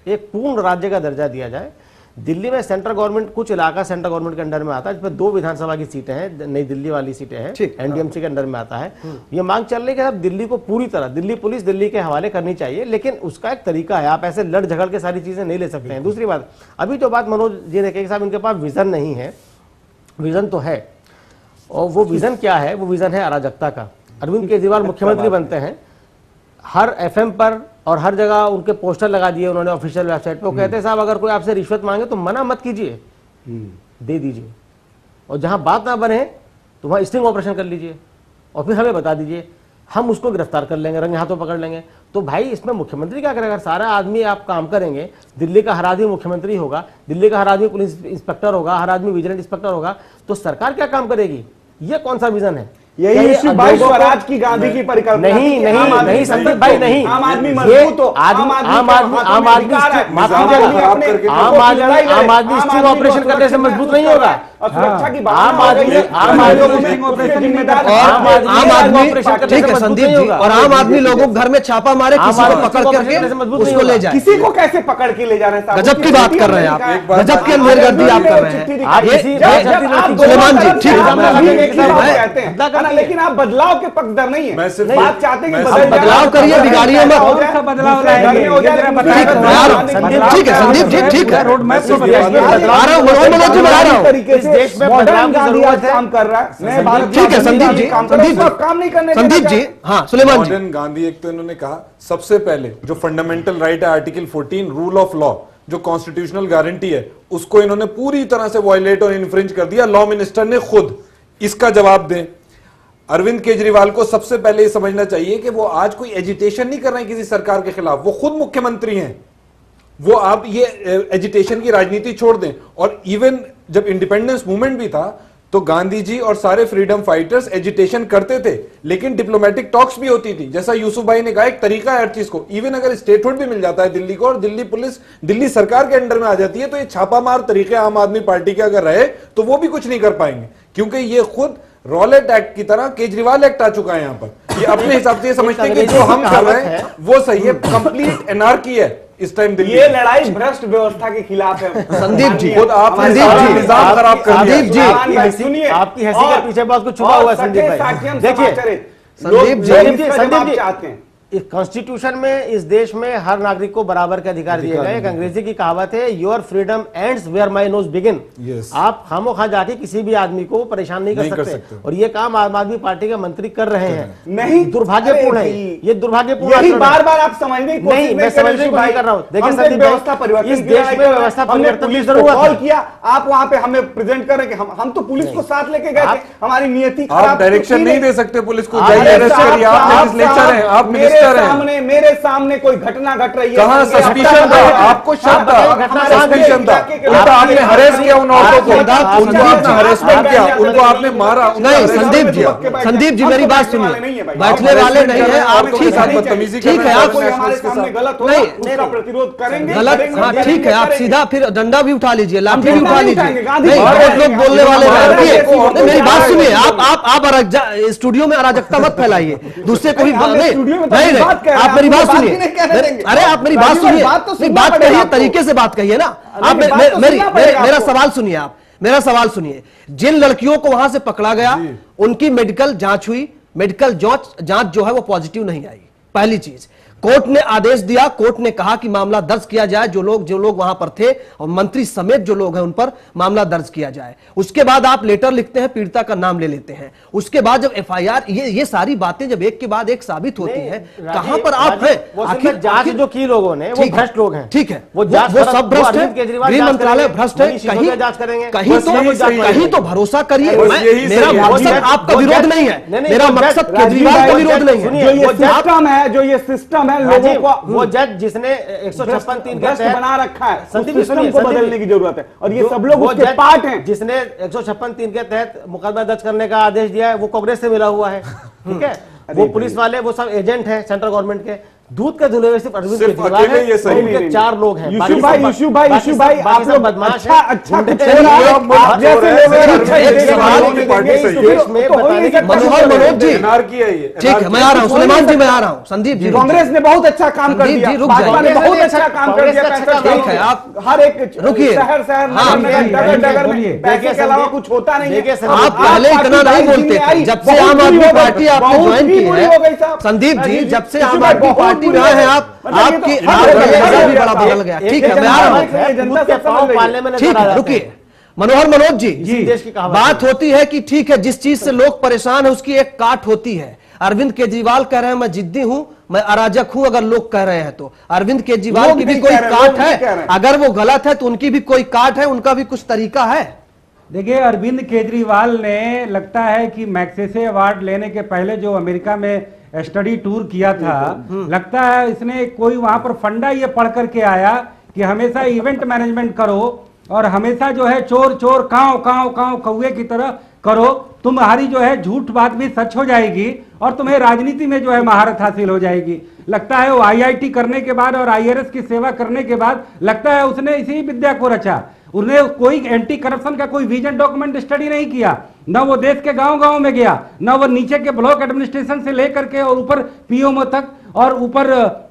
एक पूर्ण राज्य का दर्जा दिया जाए। दिल्ली में सेंट्रल गवर्नमेंट, कुछ इलाका सेंट्रल गवर्नमेंट के अंडर में आता है, जिसमें 2 विधानसभा की सीटें हैं, नई दिल्ली वाली सीटें हैं, एनडीएमसी के अंडर में आता है। ये मांग चल रही है कि अब दिल्ली को पूरी तरह दिल्ली पुलिस दिल्ली के हवाले करनी चाहिए, लेकिन उसका एक तरीका है। आप ऐसे लड़ झगड़ के सारी चीजें नहीं ले सकते हैं। दूसरी बात, अभी जो बात मनोज जी ने कही, साहब इनके पास विजन नहीं है। विजन तो है, और वो विजन क्या है? वो विजन है अराजकता का। अरविंद केजरीवाल मुख्यमंत्री बनते हैं, हर एफएम पर और हर जगह उनके पोस्टर लगा दिए उन्होंने ऑफिशियल वेबसाइट पे। वो कहते हैं साहब अगर कोई आपसे रिश्वत मांगे तो मना मत कीजिए, दे दीजिए, और जहां बात ना बने तो वहां स्टिंग ऑपरेशन कर लीजिए और फिर हमें बता दीजिए, हम उसको गिरफ्तार कर लेंगे, रंगे हाथों पकड़ लेंगे। तो भाई इसमें मुख्यमंत्री क्या करेगा? सारा आदमी आप काम करेंगे, दिल्ली का हर आदमी मुख्यमंत्री होगा, दिल्ली का हर आदमी पुलिस इंस्पेक्टर होगा, हर आदमी विजिलेंस इंस्पेक्टर होगा, तो सरकार क्या काम करेगी? ये कौन सा विजन है? यही भाई स्वराज की गांधी की परिकल्पना नहीं नहीं नहीं संदीप भाई नहीं, आम आदमी मजबूत हो, आम आदमी स्टिंग ऑपरेशन करने से मजबूत नहीं होगा। सुरक्षा की आम आदमी ठीक है संदीप जी, और आम आदमी लोगों घर में छापा मारे, किसी को पकड़ करके उसको ले जाए। किसी को कैसे पकड़ के ले जा रहे हैं? गजब की बात कर रहे हैं आप, गजब की अंधेरगर्दी आप कर रहे हैं। सुलेमान जी ठीक है, लेकिन आप बदलाव के पक्षधर नहीं है, बात चाहते हैं कि बदलाव करिए, बिगाड़िए मत। ठीक है संदीप जी ठीक है, आ रहा हूँ मनोज जी, आ रहा हूँ। देश में बदलाव की जरूरत है, काम कर रहा है, नए भारत ठीक है संदीप जी, काम नहीं करने संदीप जी, हाँ सुलेमान जी। मॉडर्न गांधी एक तो इन्होंने कहा सबसे पहले जो फंडामेंटल राइट है आर्टिकल 14 रूल ऑफ लॉ, जो कॉन्स्टिट्यूशनल गारंटी है, उसको इन्होंने पूरी तरह से वायलेट और इन्फ्रिंज कर दिया। लॉ मिनिस्टर ने खुद इसका जवाब दें। अरविंद केजरीवाल को सबसे पहले ये समझना चाहिए कि वो आज कोई एजिटेशन नहीं कर रहे हैं किसी सरकार के खिलाफ, वो खुद मुख्यमंत्री हैं। वो आप ये एजिटेशन की राजनीति छोड़ दें। और इवन जब इंडिपेंडेंस मूवमेंट भी था तो गांधी जी और सारे फ्रीडम फाइटर्स एजिटेशन करते थे, लेकिन डिप्लोमेटिक टॉक्स भी होती थी। जैसा यूसुफ भाई ने कहा, एक तरीका है हर चीज को। इवन अगर स्टेटहुड भी मिल जाता है दिल्ली को और दिल्ली पुलिस दिल्ली सरकार के अंडर में आ जाती है, तो ये छापामार तरीके आम आदमी पार्टी के अगर रहे तो वो भी कुछ नहीं कर पाएंगे, क्योंकि ये खुद रॉलेट एक्ट की तरह केजरीवाल एक्ट आ चुका है यहाँ पर। ये अपने हिसाब से समझते हैं कि जो हम कर रहे हैं वो सही है। कंप्लीट एनार्की है इस टाइम दिल्ली। ये लड़ाई भ्रष्ट व्यवस्था के खिलाफ है। संदीप जी खुद आपने निजाम खराब कर दिया। संदीप जी सुनिए, आपकी हंसी के पीछे बहुत कुछ छुपा हुआ है संदीप भाई। देखिए संदीप जी चाहते हैं इस कॉन्स्टिट्यूशन में इस देश में हर नागरिक को बराबर के अधिकार दिए गए। एक अंग्रेजी की कहावत है, your freedom ends where my nose begin. आप खामोखा जाके किसी भी आदमी को परेशान नहीं कर सकते। और ये काम आम आदमी पार्टी के मंत्री कर रहे हैं। नहीं, दुर्भाग्यपूर्ण है, ये दुर्भाग्यपूर्ण। यही बार बार आप समझने की कोशिश नहीं, मैं समझने की कोशिश कर रहा हूँ। देखिए संदीप भाई, इस देश में व्यवस्था परिवर्तन की जरूरत है। कॉल किया, आप वहां पे हमें प्रेजेंट कर रहे हैं कि हम तो पुलिस को साथ लेके गए थे, हमारी नियति खराब। आप डायरेक्शन नहीं दे सकते पुलिस को, जाइए अरेस्ट करिए। आप लेजिस्लेचर हैं, आप मिनिस्टर हैं। मेरे सामने कोई घटना घट रही है, कहां सस्पिशन था? आपको शक था, सस्पिशन था, उल्टा आपने हरेस किया उन औरतों को, उनको आपने हरेसमेंट किया, उनको आपने मारा। नहीं संदीप जी मेरी बात सुनिए, बैठने वाले नहीं है आप। ठीक है आप हमारे सामने गलत हो उसका प्रतिरोध करेंगे, गलत, हाँ ठीक है, आप सीधा फिर डंडा भी उठा लीजिए, लाठी भी उठा लीजिए। नहीं बहुत लोग बोलने वाले हैं। मेरी बात सुनिए, आप स्टूडियो में अराजकता मत फैलाइए, दूसरे को भी नहीं, आप मेरी बात सुनिए। अरे आप मेरी बात सुनिए, बात कहिए, तरीके से बात कहिए ना। आप मेरा सवाल सुनिए, आप मेरा सवाल सुनिए। जिन लड़कियों को वहां से पकड़ा गया उनकी मेडिकल जांच हुई, मेडिकल जांच जो है वो पॉजिटिव नहीं आई। पहली चीज, कोर्ट ने आदेश दिया, कोर्ट ने कहा कि मामला दर्ज किया जाए, जो लोग वहां पर थे और मंत्री समेत जो लोग हैं उन पर मामला दर्ज किया जाए। उसके बाद आप लेटर लिखते हैं, पीड़िता का नाम ले लेते हैं। उसके बाद जब एफआईआर, ये सारी बातें जब एक के बाद एक साबित होती हैं, कहां पर आप हैं? आखिर जांच जो की लोगों ने वो भ्रष्ट लोग हैं। ठीक है, वो सब भ्रष्ट है, गृह मंत्रालय भ्रष्ट है। कहीं तो भरोसा करिए। मेरा मकसद आपका विरोध नहीं है, मेरा मकसद केजरीवाल का विरोध नहीं है। जो ये सिस्टम है लोगों को, वो जज जिसने 156(3) के तहत बना रखा है, संदीप सिस्टम को बदलने की जरूरत है। और ये सब लोग उसके पार्ट हैं। जिसने 156(3) के तहत मुकदमा दर्ज करने का आदेश दिया है वो कांग्रेस से मिला हुआ है। ठीक है, वो पुलिस वाले वो सब एजेंट हैं सेंट्रल गवर्नमेंट के। दूध का धुले हुए सिर्फ अरविंद केजरीवाल है, उनके 4 लोग हैं। यूसुफ भाई आप लोग बदमाश अच्छा मनोज जी ठीक है, मैं आ रहा हूँ। सुलेमान जी मैं आ रहा हूँ। संदीप जी, कांग्रेस ने बहुत अच्छा काम कर दिया, भाजपा ने बहुत अच्छा काम कर दिया। ठीक है, आप हर एक रुकिए, शहर डगर में पैसे के अलावा कुछ होता नहीं है। आप पहले इतना नहीं बोलते, जब से आम आदमी पार्टी आपने ज्वाइन की है संदीप जी, जब से आम आदमी पार्टी में आए हैं आप, आपकी भी बड़ा बदल गया। ठीक है, मैं आ रहा हूँ। ठीक है, रुकिए। मनोज जी, बात होती है कि ठीक है, जिस चीज से लोग परेशान है उसकी एक काट होती है। अरविंद केजरीवाल कह रहे हैं मैं जिद्दी हूं, मैं अराजक हूं, अगर लोग कह रहे हैं तो अरविंद केजरीवाल लोग की भी नहीं कोई कह रहे, काट लोग नहीं कह रहे है, हैं। अगर वो गलत है तो उनकी भी कोई काट है, उनका भी कुछ तरीका है। देखिए, अरविंद केजरीवाल ने लगता है कि मैग्सेसे अवार्ड लेने के पहले जो अमेरिका में स्टडी टूर किया था, लगता है इसने कोई वहां पर फंडा ये पढ़ करके आया कि हमेशा इवेंट मैनेजमेंट करो और हमेशा जो है चोर चोर काव काव काव कौवे की तरह करो, तुम्हारी जो है झूठ बात भी सच हो जाएगी और तुम्हें राजनीति में जो है महारत हासिल हो जाएगी। लगता है वो आईआईटी करने के बाद और आईआरएस की सेवा करने के बाद लगता है उसने इसी विद्या को रचा। उसने कोई एंटी करप्शन का कोई विजन डॉक्यूमेंट स्टडी नहीं किया, न वो देश के गांव-गांव में गया, न वो नीचे के ब्लॉक एडमिनिस्ट्रेशन से लेकर के और ऊपर पीओमओ तक और ऊपर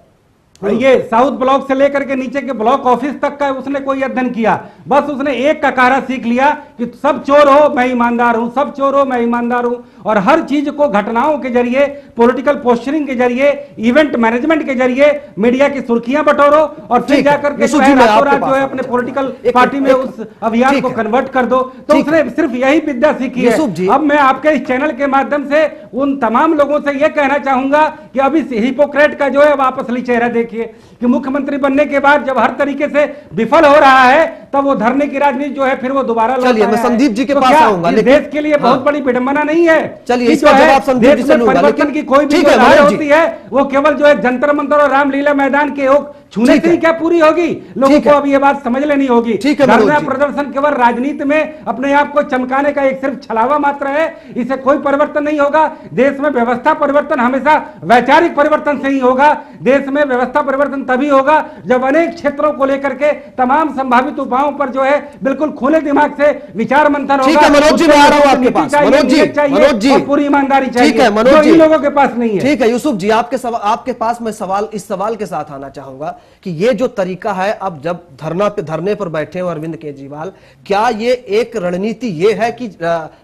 ये साउथ ब्लॉक से लेकर के नीचे के ब्लॉक ऑफिस तक का उसने कोई अध्ययन किया। बस उसने एक का कारा सीख लिया कि सब चोर हो मैं ईमानदार हूं, सब चोर हो मैं ईमानदार हूं, और हर चीज को घटनाओं के जरिए, पॉलिटिकल पोस्चरिंग के जरिए, इवेंट मैनेजमेंट के जरिए मीडिया की सुर्खियां बटोरो और फिर जाकर के जो है अपने पॉलिटिकल पार्टी में उस अभियान को कन्वर्ट कर दो। तो उसने सिर्फ यही विद्या सीखी है। अब मैं आपके इस चैनल के माध्यम से उन तमाम लोगों से यह कहना चाहूंगा कि अब इस हिपोक्रेट का जो है आप असली चेहरा देखिए कि मुख्यमंत्री बनने के बाद जब हर तरीके से विफल हो रहा है तब वो धरने की राजनीति जो है फिर वो दोबारा लौट चलिए मैं संदीप जी के तो पास क्या आऊंगा, इस लेकिन देश के लिए बहुत बड़ी विडंबना नहीं है। चलिए कि इसका जो है जवाब संदीप जी देश से में लूंगा, परिवर्तन लेकिन की कोई भी ठीक है लहर मनोज जी, होती है वो केवल जो है जंतर मंतर और रामलीला मैदान के छूने से ही क्या पूरी होगी। लोगों को अब ये बात समझ लेनी होगी। धरना प्रदर्शन केवल राजनीति में अपने आप को चमकाने का एक सिर्फ छलावा मात्र है, इससे कोई परिवर्तन नहीं होगा। देश में व्यवस्था परिवर्तन हमेशा वैचारिक परिवर्तन से ही होगा। देश में व्यवस्था परिवर्तन तभी होगा जब अनेक क्षेत्रों को लेकर के तमाम संभावित उपायों पर जो है बिल्कुल खुले दिमाग से विचार मंथन होगा। ठीक है मनोज जी, मैं आ रहा हूं आपके पास। मनोज जी, पूरी ईमानदारी चाहिए, ठीक है मनोज जी, लोगों के पास नहीं है। ठीक है यूसुफ जी, आपके पास मैं इस सवाल के साथ आना चाहूंगा कि ये जो तरीका है, अब जब धरने पर बैठे हैं अरविंद केजरीवाल, क्या ये एक रणनीति ये है कि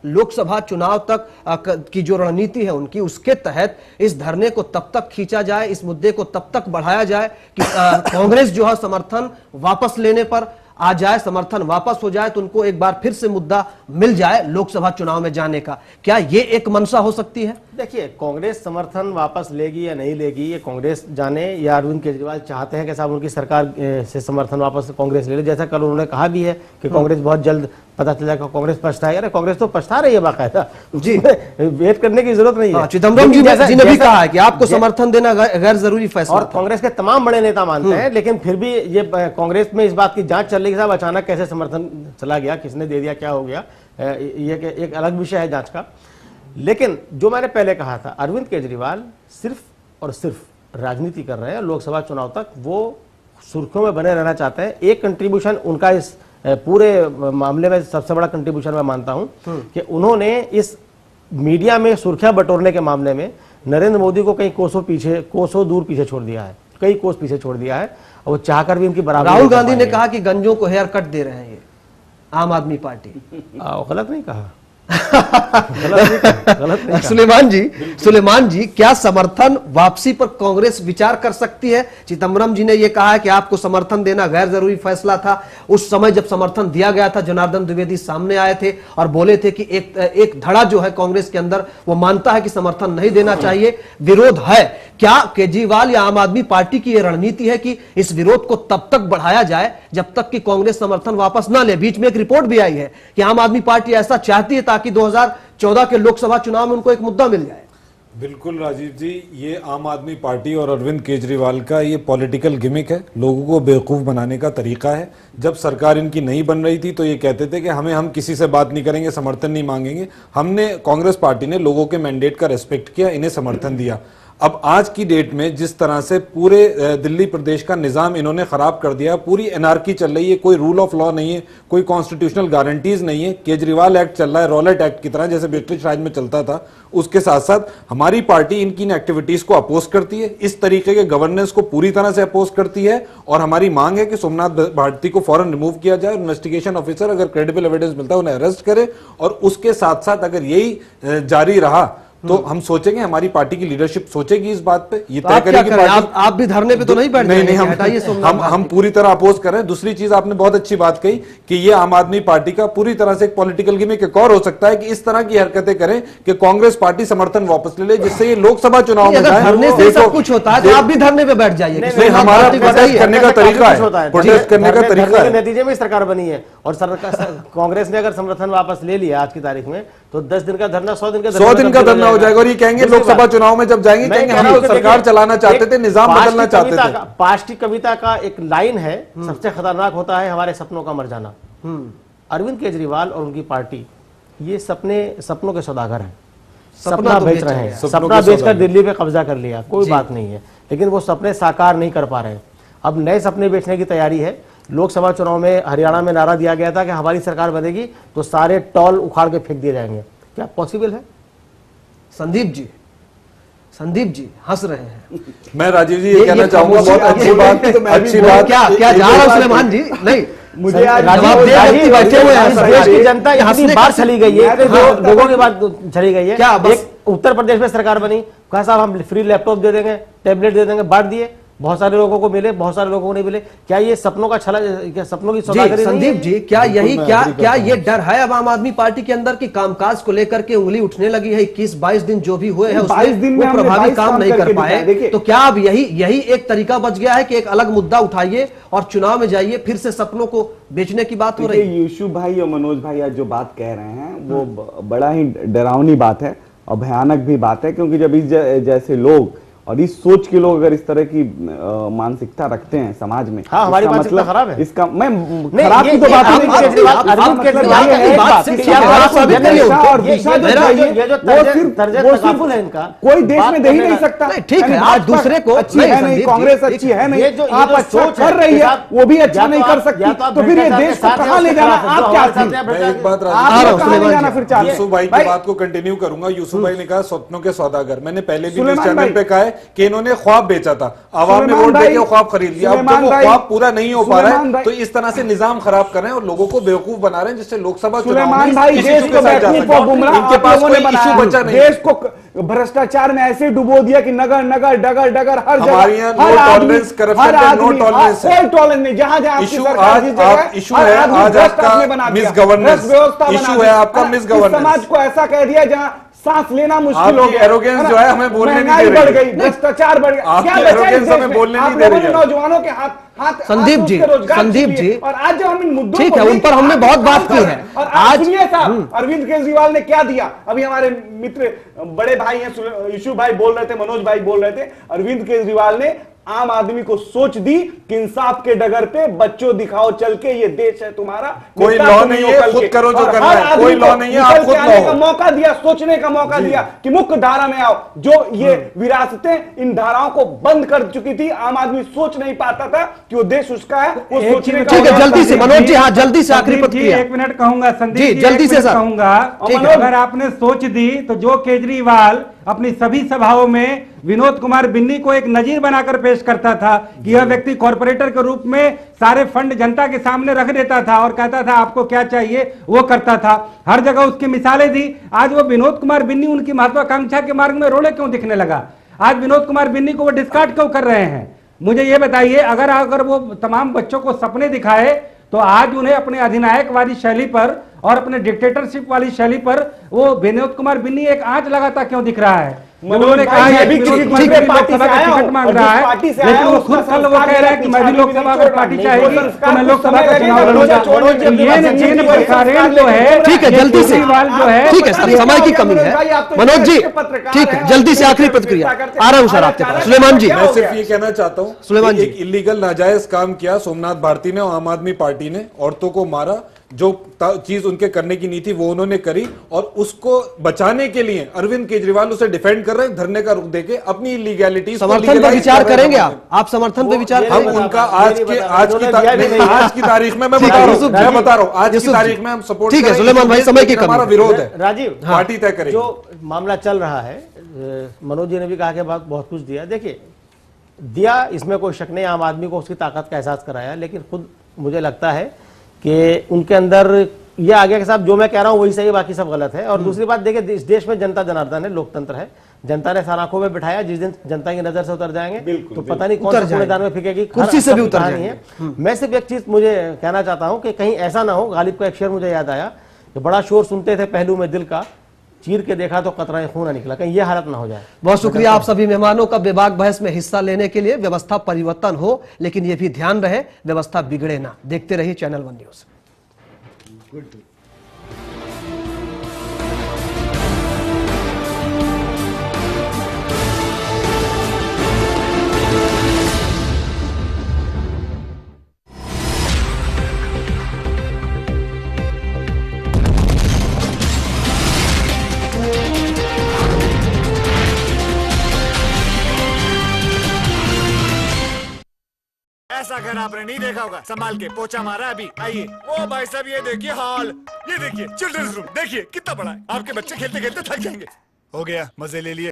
लोकसभा चुनाव तक की जो रणनीति है उनकी, उसके तहत इस धरने को तब तक खींचा जाए, इस मुद्दे को तब तक बढ़ाया जाए कि कांग्रेस जो है समर्थन वापस लेने पर आ जाए, समर्थन वापस हो जाए तो उनको एक बार फिर से मुद्दा मिल जाए लोकसभा चुनाव में जाने का? क्या ये एक मंशा हो सकती है? देखिए, कांग्रेस समर्थन वापस लेगी या नहीं लेगी ये कांग्रेस जाने, या अरविंद केजरीवाल चाहते हैं कि साहब उनकी सरकार से समर्थन वापस कांग्रेस ले ले। जैसा कल उन्होंने कहा भी है कि कांग्रेस बहुत जल्द पता चल जाएगा कांग्रेस पछताएगी। अरे कांग्रेस तो पछता रही है बाकायदा जी, वेट करने की जरूरत नहीं है। चिदम्बरम जी ने भी कहा है कि आपको समर्थन देना गैर जरूरी फैसला, और कांग्रेस के तमाम बड़े नेता मानते हैं, लेकिन फिर भी ये कांग्रेस में इस बात की जांच चल रही है साहब अचानक कैसे समर्थन चला गया, किसने दे दिया, क्या हो गया, ये एक अलग विषय है जांच का। लेकिन जो मैंने पहले कहा था, अरविंद केजरीवाल सिर्फ और सिर्फ राजनीति कर रहे हैं लोकसभा चुनाव तक, वो सुर्खियों में बने रहना चाहते हैं। एक कंट्रीब्यूशन उनका इस पूरे मामले में सबसे बड़ा कंट्रीब्यूशन मैं मानता हूं कि उन्होंने इस मीडिया में सुर्खियां बटोरने के मामले में नरेंद्र मोदी को कई कोसों दूर पीछे छोड़ दिया है, कई कोस पीछे छोड़ दिया है, और वो चाहकर भी उनकी बराबरी। राहुल गांधी ने कहा कि गंजों को हेयर कट दे रहे हैं ये आम आदमी पार्टी। गलत नहीं कहा। सुलेमान जी, क्या समर्थन वापसी पर कांग्रेस विचार कर सकती है? चिदम्बरम जी ने यह कहा है कि आपको समर्थन देना गैर जरूरी फैसला था। उस समय जब समर्थन दिया गया था, जनार्दन द्विवेदी सामने आए थे और बोले थे कि एक धड़ा जो है कांग्रेस के अंदर वो मानता है कि समर्थन नहीं देना चाहिए, विरोध है। क्या केजरीवाल या आम आदमी पार्टी की यह रणनीति है कि इस विरोध को तब तक बढ़ाया जाए जब तक कि कांग्रेस समर्थन वापस ना ले? बीच में एक रिपोर्ट भी आई है कि आम आदमी पार्टी ऐसा चाहती है ताकि 2014 के लोकसभा चुनाव में उनको एक मुद्दा मिल जाए। बिल्कुल राजीव जी, ये आम आदमी पार्टी और अरविंद केजरीवाल का ये पॉलिटिकल गिमिक है, लोगों को बेवकूफ़ बनाने का तरीका है। जब सरकार इनकी नहीं बन रही थी तो ये कहते थे कि हम किसी से बात नहीं करेंगे, समर्थन नहीं मांगेंगे। हमने, कांग्रेस पार्टी ने लोगों के मैंडेट का रेस्पेक्ट किया, इन्हें समर्थन दिया। अब आज की डेट में जिस तरह से पूरे दिल्ली प्रदेश का निज़ाम इन्होंने ख़राब कर दिया, पूरी एनार्की चल रही है, कोई रूल ऑफ लॉ नहीं है, कोई कॉन्स्टिट्यूशनल गारंटीज नहीं है, केजरीवाल एक्ट चल रहा है रॉलेट एक्ट की तरह जैसे ब्रिटिश राज में चलता था। उसके साथ साथ हमारी पार्टी इनकी इन एक्टिविटीज को अपोज करती है, इस तरीके के गवर्नेंस को पूरी तरह से अपोज करती है, और हमारी मांग है कि सोमनाथ भारती को फौरन रिमूव किया जाए। इन्वेस्टिगेशन ऑफिसर अगर क्रेडिबल एविडेंस मिलता है उन्हें अरेस्ट करे, और उसके साथ साथ अगर यही जारी रहा तो हम सोचेंगे, हमारी पार्टी की लीडरशिप सोचेगी इस बात पे, ये तो तय आप क्या करेगी करें? पार्टी। आप भी धरने पे तो नहीं बैठ जाएंगे? हटाइए सोमनाथ हम पूरी तरह अपोज कर रहे हैं। दूसरी चीज आपने बहुत अच्छी बात कही कि ये आम आदमी पार्टी का पूरी तरह से एक पॉलिटिकल गिमिक एक और हो सकता है कि इस तरह की हरकतें करें कि कांग्रेस पार्टी समर्थन वापस ले ले, जिससे ये लोकसभा चुनाव में जाए। धरने से सब कुछ होता है तो आप भी धरने पे बैठ जाइए। नहीं, हमारा प्रोटेस्ट करने का तरीका है, प्रोटेस्ट करने का तरीका है। नतीजे में सरकार बनी है और कांग्रेस ने अगर समर्थन वापस ले लिया आज की तारीख में तो 10 दिन का धरना 100 दिन का धरना हो जाएगा। और ये कहेंगे लोकसभा चुनाव में जब जाएंगे कहेंगे हम तो सरकार चलाना चाहते थे, निजाम बदलना चाहते थे। पास्ट की कविता का एक लाइन है, सबसे खतरनाक होता है हमारे सपनों का मर जाना। अरविंद केजरीवाल और उनकी पार्टी ये सपनों के सौदागर हैं, सपना बेच रहे हैं, सपना बेचकर दिल्ली पे कब्जा कर लिया, कोई बात नहीं है, लेकिन वो सपने साकार नहीं कर पा रहे। अब नए सपने बेचने की तैयारी है। लोकसभा चुनाव में हरियाणा में नारा दिया गया था कि हमारी सरकार बनेगी तो सारे टॉल उखाड़ के फेंक दिए जाएंगे। क्या पॉसिबल है? संदीप जी हंस रहे हैं। मैं राजीव जी ये कहना चाहूंगा, बहुत अच्छी बात, क्या जा रहा हूं सुलेमान जी? नहीं, मुझे बैठे हुए हैं, देश की जनता इतनी बार चली गई है, लोगों की बात चली गई है। क्या उत्तर प्रदेश में सरकार बनी, कहा साहब हम फ्री लैपटॉप दे देंगे, टैबलेट दे देंगे, बांट दिए, बहुत सारे लोगों को मिले, बहुत सारे लोगों को नहीं मिले। क्या ये सपनों का छला, क्या सपनों की सौदागरी? संदीप जी, क्या ये डर है अब आम आदमी पार्टी के अंदर की कामकाज को लेकर के उंगली उठने लगी है? 21-22 दिन जो भी हुए हैं उसमें वो प्रभावी काम नहीं कर पाए, तो क्या अब यही एक तरीका बच गया है कि एक अलग मुद्दा उठाइए और चुनाव में जाइए, फिर से सपनों को बेचने की बात हो रही है? यूसुफ भाई और मनोज भाई आज जो बात कह रहे हैं वो बड़ा ही डरावनी बात है और भयानक भी बात है, क्योंकि जब इस जैसे लोग और इस सोच के लोग अगर इस तरह की मानसिकता रखते हैं समाज में, हाँ, हमारी मानसिकता खराब है। इसका मैं खराब की तो बात नहीं, कोई देश में दे ही नहीं सकता। ठीक है, आज दूसरे को अच्छी है नहीं, कांग्रेस अच्छी है नहीं, आप अच्छा कर रही है वो भी अच्छा नहीं कर सकती, तो फिर ये देश को कहां ले जाना? आप क्या एक बात यूसुफ भाई की बात को कंटिन्यू करूंगा। यूसुफ भाई ने कहा सपनों के सौदागर, मैंने पहले भी न्यूज चैनल पे कहा है कि इन्होंने ख्वाब बेचा था, आवाम ने वोट देके ख्वाब खरीद लिया। अब जब वो ख्वाब पूरा नहीं हो पा रहा है तो इस तरह से निजाम खराब कर रहे हैं और लोगों को बेवकूफ बना रहे हैं, जिससे लोकसभा चुनाव में इनके पास कोई इशू बचा नहीं। देश को भ्रष्टाचार में ऐसे डुबो दिया कि नगर नगर डगर डगर हर जगह, हमारे यहाँ नो टॉलरेंस, करप्शन पे नो टॉलरेंस है, कोई टॉलरेंस नहीं। जहां जहां इशू इशू है आज आपका मिस गवर्नेंस, इशू है आपका मिस गवर्नेंस। समाज को ऐसा कह दिया जहां सांस लेना मुश्किल हो गया, एरोगेंस जो है हमें बोलने नहीं दे रही, बढ़ गई, भ्रष्टाचार बढ़ गया, क्या एरोगेंस हमें बोलने नहीं दे रही है। नौजवानों के हाथ संदीप जी, और आज जब हम इन मुद्दों ठीक है, उन पर हमने बहुत बात की है। और आज सुनिए साहब, अरविंद केजरीवाल ने क्या दिया। अभी हमारे मित्र बड़े भाई हैं, यूसुफ भाई बोल रहे थे, मनोज भाई बोल रहे थे, अरविंद केजरीवाल ने आम आदमी को सोच दी कि इंसाफ के डगर पे बच्चों दिखाओ चल के, ये देश है तुम्हारा, कोई लॉ नहीं है, खुद करो जो करना है, कोई लॉ नहीं है, आप खुद आने का मौका दिया, सोचने का मौका दिया कि मुख्य धारा में आओ। जो ये विरासतें इन धाराओं को बंद कर चुकी थी, आम आदमी सोच नहीं पाता था कि वो देश उसका है, वो सोचने का। ठीक है, जल्दी से मनोज जी, हाँ जल्दी से आखिरी प्रतिक्रिया। 1 मिनट कहूंगा संदीप जी, जल्दी से सर कहूंगा। अगर आपने सोच दी तो जो केजरीवाल अपनी सभी सभाओं में विनोद कुमार बिन्नी को एक नजीर बनाकर पेश करता था कि यह व्यक्ति कॉर्पोरेटर के रूप में सारे फंड जनता के सामने रख देता था और कहता था आपको क्या चाहिए वो करता था, हर जगह उसकी मिसालें दी। आज वो विनोद कुमार बिन्नी उनकी महत्वाकांक्षा के मार्ग में रोड़े क्यों दिखने लगा? आज विनोद कुमार बिन्नी को वो डिस्कार्ड क्यों कर रहे हैं? मुझे ये बताइए, अगर वो तमाम बच्चों को सपने दिखाए तो आज उन्हें अपने अधिनायकवादी शैली पर और अपने डिक्टेटरशिप वाली शैली पर वो विनोद कुमार बिन्नी एक आंच लगाता क्यों दिख रहा है? उन्होंने कहा है कि लोकसभा का टिकट मांग रहा है, लेकिन वो खुद कल वो कह रहा है कि मैं भी लोकसभा का पार्टी चाहेगी तो मैं लोकसभा का चुनाव लड़ूंगा। ये जो है, ठीक है, जल्दी से, जो है, ठीक है सर, समय की कमी है। मनोज जी, ठीक है, जल्दी से आखिरी प्रतिक्रिया आ रहा हूं सर आपके पास। सुलेमान जी, मैं सिर्फ ये कहना चाहता हूँ, सुलेमान जी, एक इलीगल नाजायज काम किया सोमनाथ भारती ने और आम आदमी पार्टी ने, औरतों को मारा, जो चीज उनके करने की नीति वो उन्होंने करी, और उसको बचाने के लिए अरविंद केजरीवाल उसे डिफेंड कर रहे हैं, धरने का रुख देके अपनी इलीगैलिटी। समर्थन पर विचार करेंगे आप समर्थन पर विचार हम उनका आज की तारीख में मैं बता रहा हूँ आज की तारीख में हम सपोर्ट। ठीक है सुलेमान भाई, समय की कमी, हमारा विरोध है, राजीव पार्टी तय करेगी। जो मामला चल रहा है, मनोज जी ने भी कहा कि बात बहुत कुछ दिया, देखिए दिया, इसमें कोई शक नहीं, आम आदमी को उसकी ताकत का एहसास कराया, लेकिन खुद मुझे लगता है कि उनके अंदर ये आ गया कि साहब जो मैं कह रहा हूँ वही सही है, बाकी सब गलत है। और दूसरी बात देखिए, इस देश में जनता जनार्दन है, लोकतंत्र है, जनता ने आंखों में बिठाया, जिस दिन जनता की नजर से उतर जाएंगे तो पता नहीं कौन सा कूड़ेदान में फेंकेगी, कुर्सी से भी उतर नहीं है। मैं सिर्फ एक चीज मुझे कहना चाहता हूँ कि कहीं ऐसा ना हो, गालिब का एक शेर मुझे याद आया कि बड़ा शोर सुनते थे पहलू में दिल का, चीर के देखा तो कतरा खून ना निकला, कहीं ये हालत ना हो जाए। बहुत शुक्रिया आप सभी मेहमानों का बेबाक बहस में हिस्सा लेने के लिए। व्यवस्था परिवर्तन हो, लेकिन ये भी ध्यान रहे व्यवस्था बिगड़े ना। देखते रहिए चैनल 1 न्यूज। ऐसा घर आपने नहीं देखा होगा, संभाल के पोछा मारा अभी। आइए, ओ भाई साहब ये देखिए हॉल, ये देखिए चिल्ड्रंस रूम, देखिए कितना बड़ा है। आपके बच्चे खेलते खेलते थक जाएंगे। हो गया, मजे ले लिए।